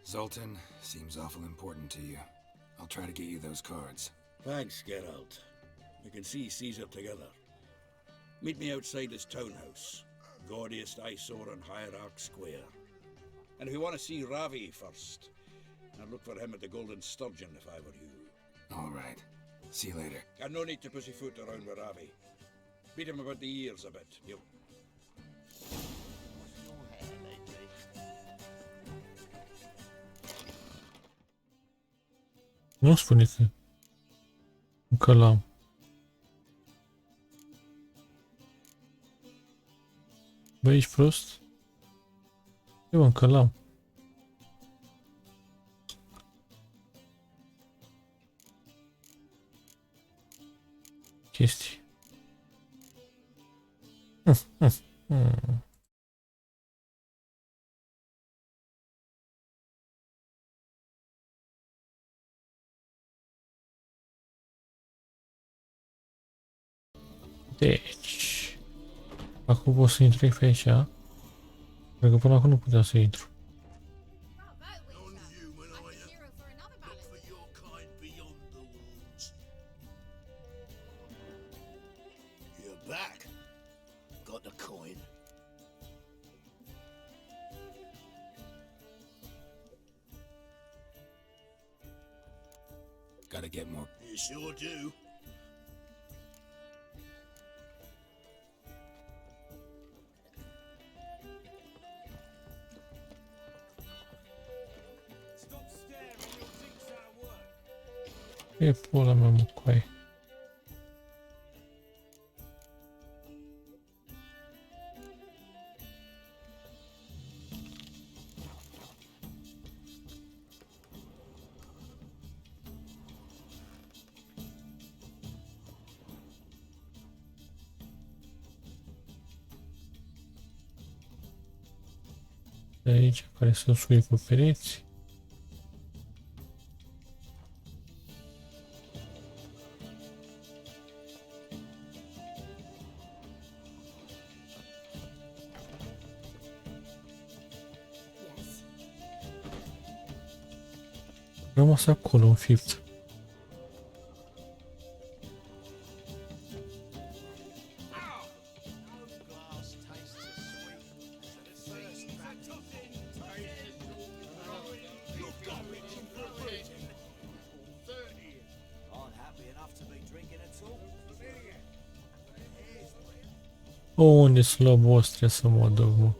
Zoltan, seems awful important to you. I'll try to get you those cards. Thanks, Geralt. We can see Caesar together. Meet me outside his townhouse, gaudiest eyesore on Hierarch Square. And if you want to see Ravi first, I'd look for him at the Golden Sturgeon if I were you. All right. See you later. And no need to pussyfoot around with Ravi. Beat him about the ears a bit. You. Nu spune că încă l-am. Bă, ești prost? Eu încă l-am. Chestii. Deci, acum pot să intru pe aici. Cred că până acum nu puteam să intru. You're back. Got the coin. Gotta get more. You sure do. Stop staring, you'll fix our work. E pula mea, mă, coaie. De aici, care sunt sui pe pereți. Rămas acolo, înfipt. Unde slăbos trebuie să mă duc, mă?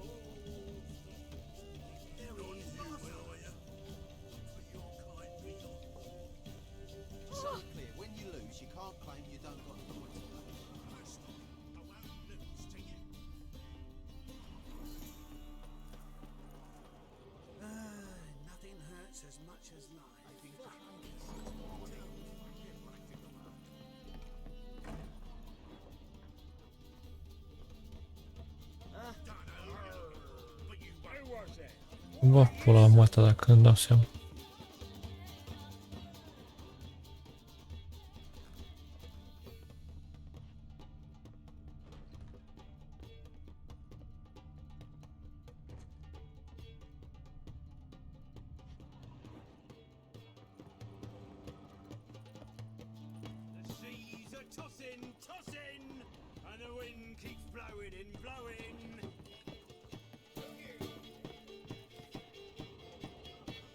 Nothing hurts as much as life. Bă, pula mea ta, dacă îmi dau seama. The seas are tossing, tossing, and the wind keeps blowing and blowing.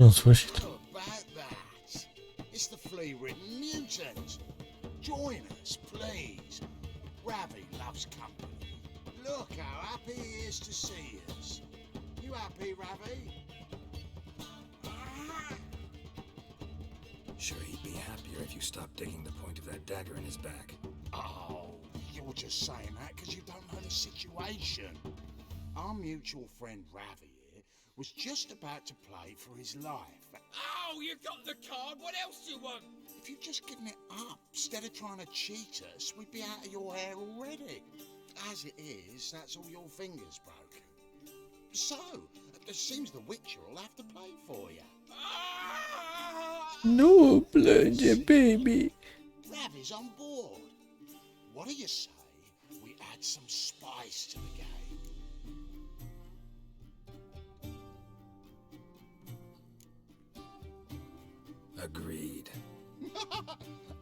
În sfârșit. How about that? It's the flea-ridden mutant. Join us, please. Ravi loves company. Look how happy he is to see us. You happy, Ravi? Sure, he'd be happier if you stopped digging the point of that dagger in his back. Oh, you're just saying that because you don't know the situation. Our mutual friend Ravi here was just about to play for his life. Oh, you got the card. What else do you want? If you'd just given it up instead of trying to cheat us, we'd be out of your hair already. As it is, that's all your fingers broken. So, it seems the Witcher will have to pay for you. Nu plânge, baby. Ravi's on board. What do you say we add some spice to the game? Agreed.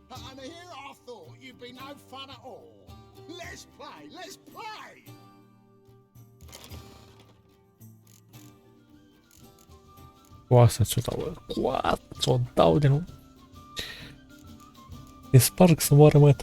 And here I thought you'd be no fun at all. Let's play, let's play! Cu asta ți-o dau, bă. Cu asta ți-o dau de nu. E sparg să moară, mă.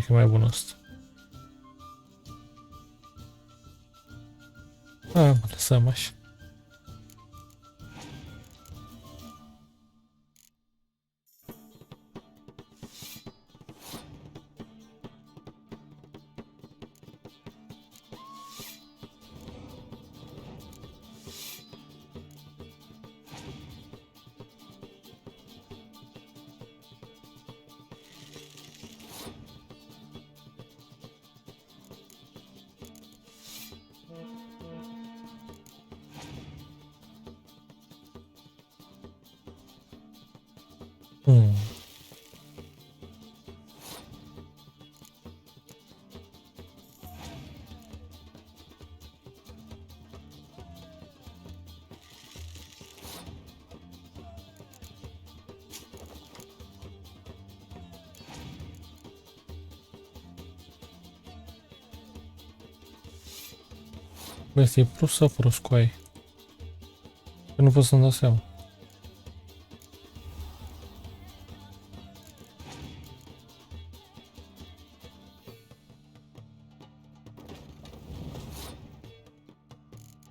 că e mai bun ăsta. Mă lăsăm așa. Bă, este prost sau prost cu aia? Că nu pot să-mi dau seama.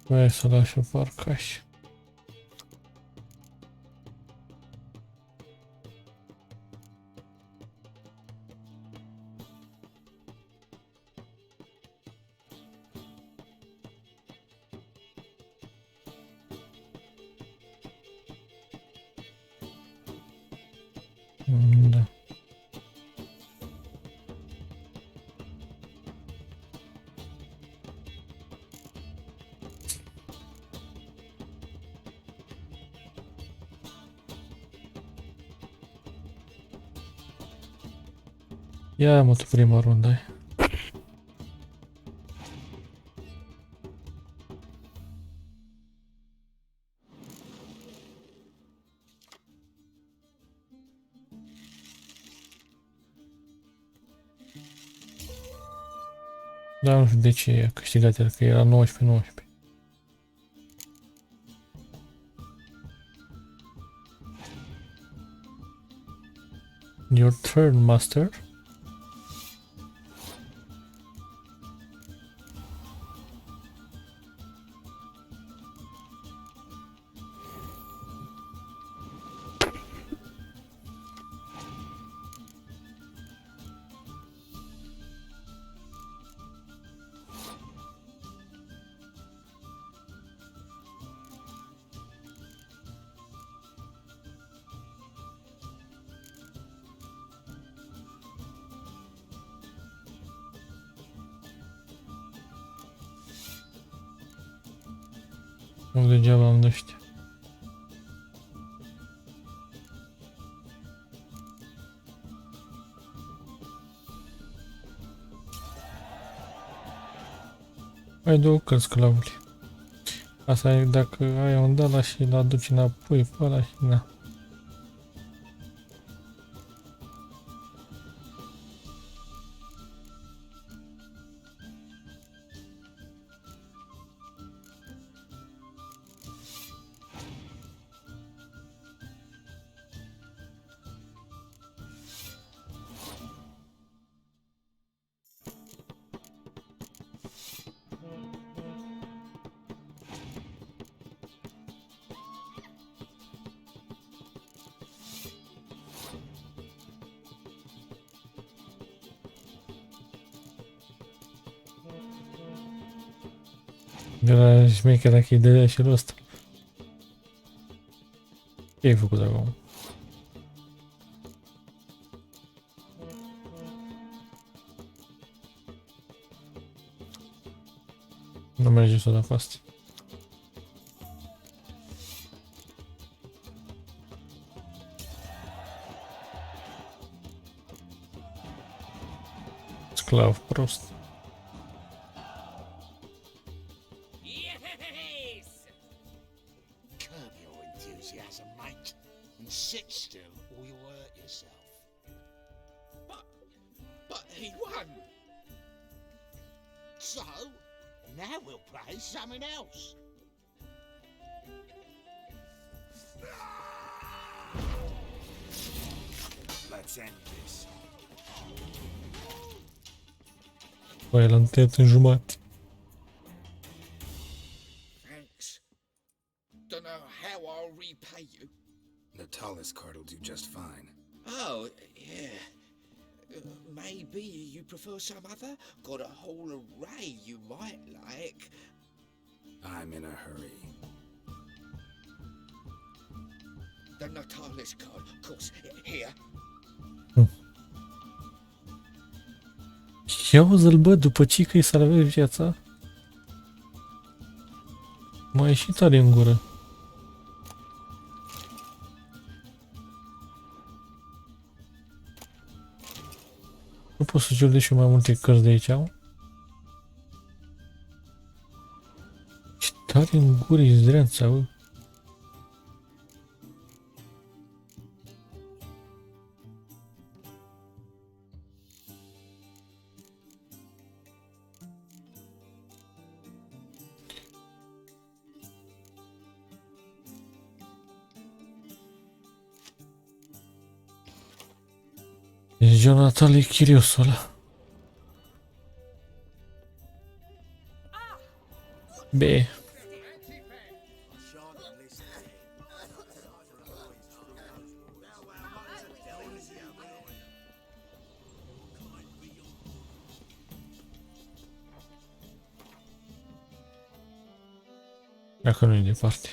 Băi, să lași o parcaș. Da. Ia mă tu prima rundă aia. Da, nu știu de ce a câștigat el, că era 19-19. Your turn, master. Nu degeaba am de ăștia. Mai două cărți, clavule. Asta e dacă ai un de ăla și îl aduci înapoi pe ăla și na. Era șmecher dacă îi dădea și rost. Ce ai făcut acum? Nu merge să o da fast. Sclav prost. Curb your enthusiasm, mate, and sit still or you'll hurt yourself. But he won! So, now we'll play something else. Let's end this. Păi l-am tăiat în jumate. Thanks. Don't know how I'll repay you. Natalis card will do just fine. Oh, yeah. Maybe you prefer some other? Got a whole array you might like. I'm in a hurry. The Natalis card, of course. Here. Ia uzi-l, bă, după ce că-i salvezi viața. M-a ieșit tare în gură. Nu pot să ciude și mai multe cărți de aici, au? Ce tare în gură-i zdreanța, bă. Deci Jonathan e chiriosul ăla. B. Dacă nu e departe.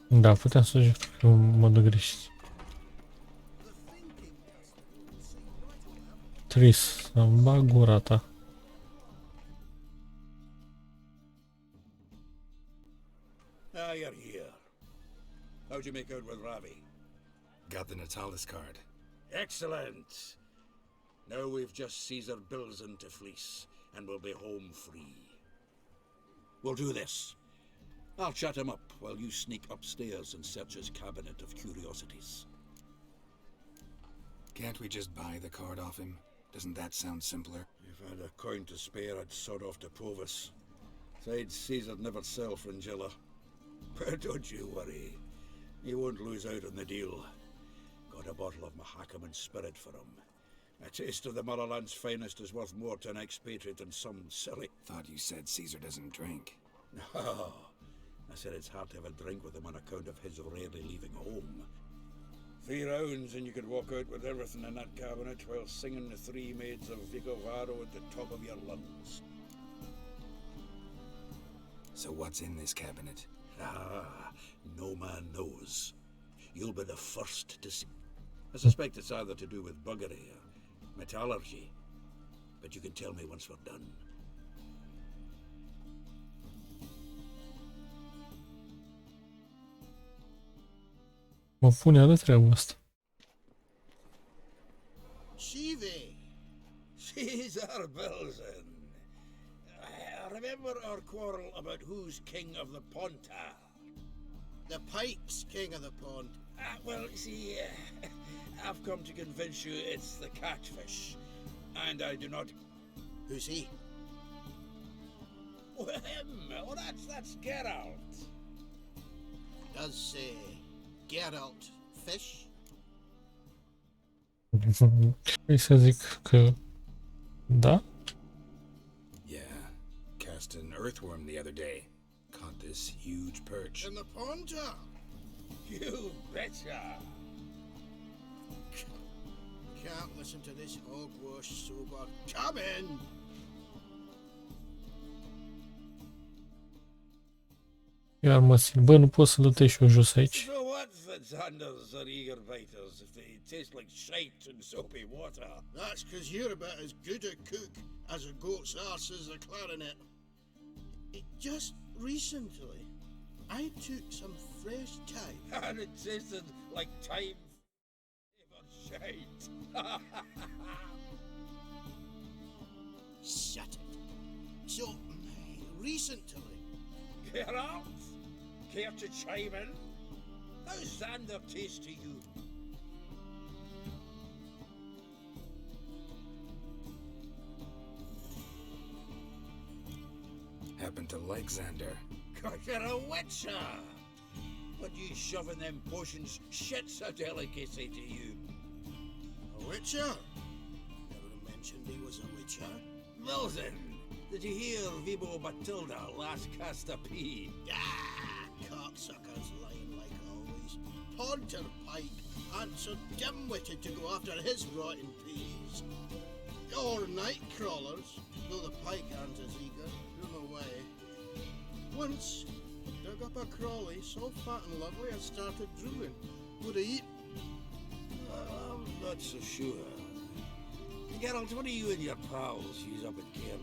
Da, puteam să joc în modul greșit. Tris, să-mi bag gura ta. Ah, you're here. How'd you make out with Ravi? Got the Natalis card. Excellent. Now we've just Caesar Bilzen to fleece, and we'll be home free. We'll do this. I'll chat him up while you sneak upstairs and search his cabinet of curiosities. Can't we just buy the card off him? Doesn't that sound simpler? If I had a coin to spare, I'd sod off to Provis. Besides, Caesar'd never sell Fringilla. But don't you worry. He won't lose out on the deal. Got a bottle of Mahakaman spirit for him. A taste of the motherland's finest is worth more to an expatriate than some silly... Thought you said Caesar doesn't drink. No. I said it's hard to have a drink with him on account of his rarely leaving home. 3 rounds and you could walk out with everything in that cabinet while singing the 3 maids of Vicovaro at the top of your lungs. So what's in this cabinet? Ah, no man knows. You'll be the first to see. I suspect it's either to do with buggery or metallurgy. But you can tell me once we're done. Mă pune de treaba asta. Shivi! Caesar Bilzen. Remember our quarrel about who's king of the Pontar? The Pike's king of the pond. Well, see, I've come to convince you it's the catfish. And I do not... Who's he? Oh, him! Oh, that's Geralt. Does, Geralt fish? Vrei să zic că... Da? Yeah. Cast an earthworm the other day. Caught this huge perch. In the pond? You betcha! Can't listen to this hogwash sober. Come in! Iar mă simt, bă, nu pot să lutez și eu jos aici. So what's the Zanders or eager biters if they taste like shite and soapy water? That's because you're about as good a cook as a goat's arse is a clarinet. Just recently, I took some fresh time. And it tasted like time for shite. Shut it. So, recently... Geralt? Care to chime in? How's Xander taste to you? Happen to like Xander. 'Cause you're a witcher! But you shoving them potions shit's a delicacy to you. A witcher? Never mentioned he was a witcher. Well then, did you hear Vibo Batilda last cast a pea? Ah, cocksuckers lying like always. Ponter Pike aren't so dim-witted to go after his rotten peas. Or night crawlers, though the pike aren't as eager, run away. Once, dug up a crawly so fat and lovely I started drooling. Would I eat? I'm not so sure. Geralt, what do you and your pals use up at Cairn?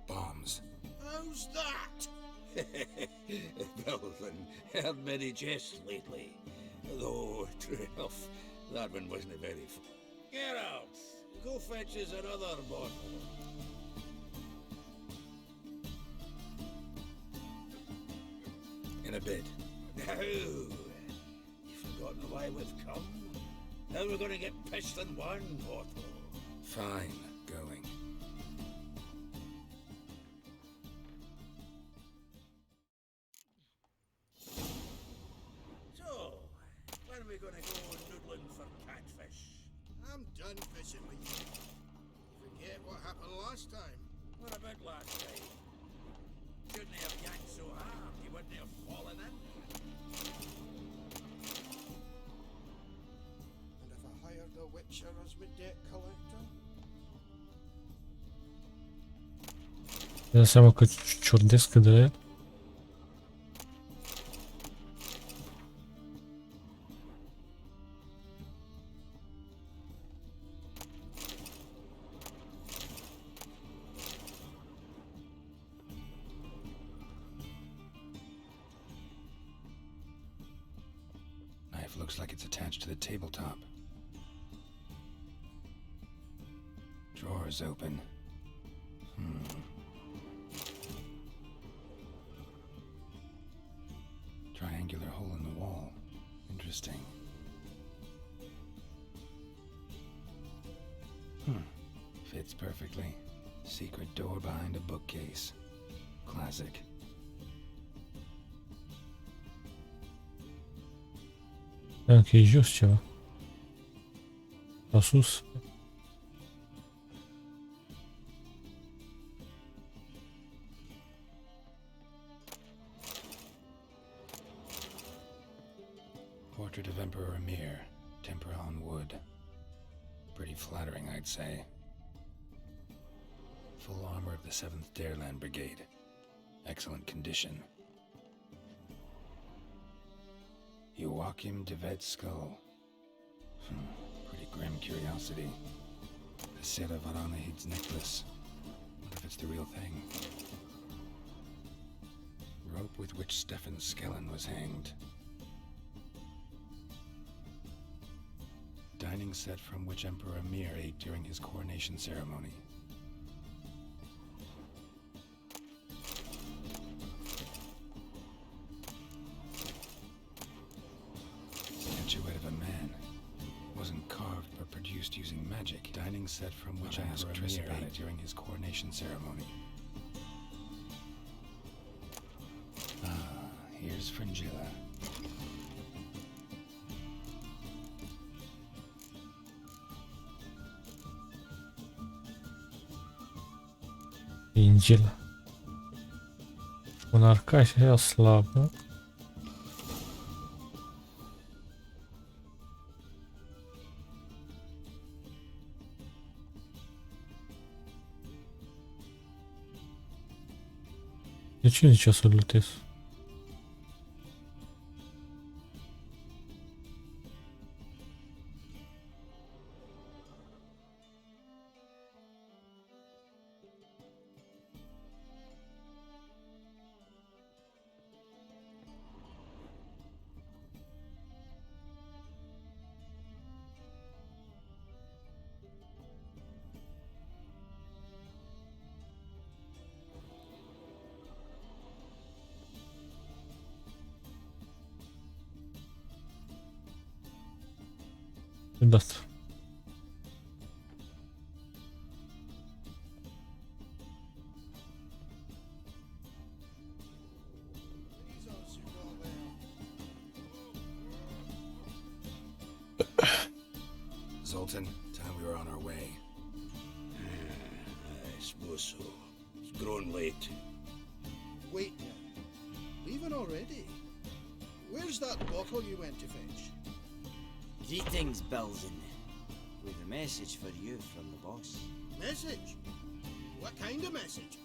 Bombs. How's that? Well then, heard many jests lately. Though, true enough, that one wasn't very fun. Geralt, go fetch us another bottle. In a bit. Now, you've forgotten why we've come? How we're gonna get pissed in one bottle? Fine, going. So, when are we gonna go noodling for catfish? I'm done fishing with you. Forget what happened last time. What about last time? Shouldn't have yanked so hard, you wouldn't have fallen in. And if I hired a witcher as my debt collector? îmi dau seama că ciordesc cât de el. Knife looks like it's attached to the tabletop. Drawer's open. Triangular hole in the wall. Interesting. Fits perfectly. Secret door behind a bookcase. Classic. Cred că e jos ceva. La sus. Portrait of Emperor Emir. Tempera on wood. Pretty flattering, I'd say. Full armor of the 7th Dareland Brigade. Excellent condition. Joachim de Ved's skull. Pretty grim curiosity. The Sarah Varanahid's necklace. Wonder if it's the real thing. Rope with which Stefan Skellen was hanged. Dining set from which Emperor Emir ate during his coronation ceremony. Statuette of a man. Wasn't carved but produced using magic. Dining set from which Emperor Emir ate during his coronation ceremony. Here's Fringilla. Fringilla. Un arcaș așa slab, nu? De ce zicea să lutez? dat. Zoltan, time we were on our way. I suppose so. It's grown late. Wait now. Leaving already? Where's that bottle you went to fetch? Greetings, Belden. We've a message for you from the boss. Message? What kind of message?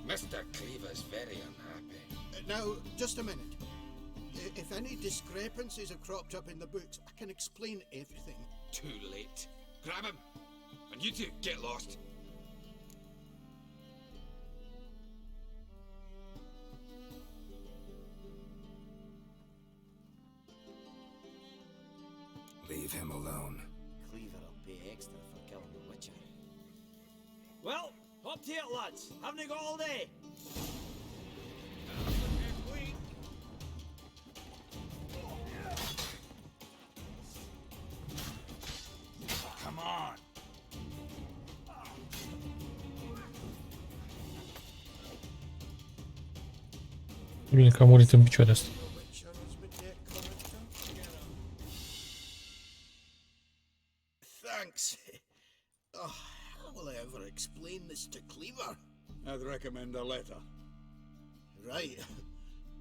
Mr. Cleaver's very unhappy. Now, just a minute. If any discrepancies have cropped up in the books, I can explain everything. Too late. Grab him! And you two, get lost. Leave him alone. Cleaver will pay extra for killing the Witcher. Well, up to it, lads. Haven't you got all day? Come on! E bine că a murit în picioare asta. Thanks. Oh, how will I ever explain this to Cleaver? I'd recommend a letter. Right.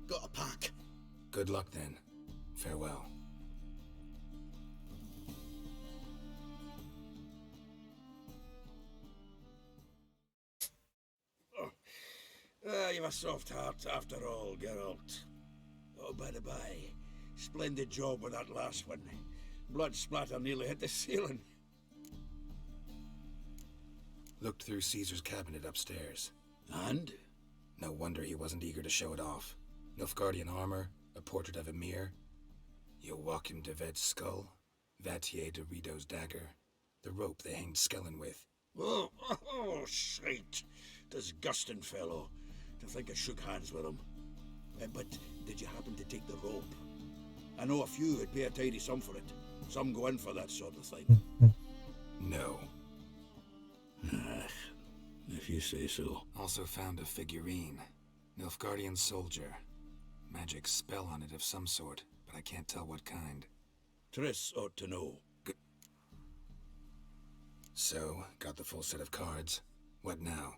Got a pack. Good luck then. Farewell. You've a soft heart after all, Geralt. Oh, by the by, splendid job with that last one. Blood splatter nearly hit the ceiling. Looked through Caesar's cabinet upstairs. And? No wonder he wasn't eager to show it off. Nilfgaardian armor, a portrait of Emir, Joachim de Ved's skull, Vatier de Rideau's dagger, the rope they hanged Skellen with. Oh, shite. Disgusting fellow. To think I shook hands with him. But did you happen to take the rope? I know a few would pay a tidy sum for it. Some go in for that sort of thing. No. If you say so. Also found a figurine. Nilfgaardian soldier. Magic spell on it of some sort, but I can't tell what kind. Triss ought to know. So, got the full set of cards. What now?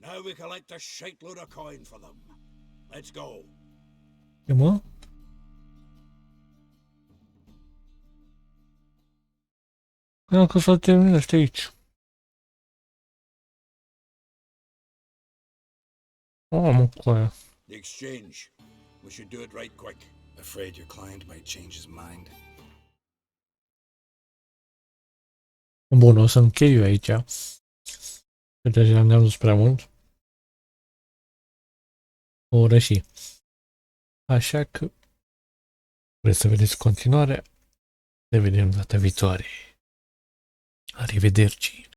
Now we collect a shite-load of coin for them. Let's go. E mă? Credeam că s-a terminat ăsta aici. Mă, cu aia. The exchange. We should do it right quick. Afraid your client might change his mind? Bun, o să închei eu aici. Că deja ne-am dus prea mult. O oră și. Așa că vreți să vedeți continuare? Ne vedem data viitoare. Arrivederci.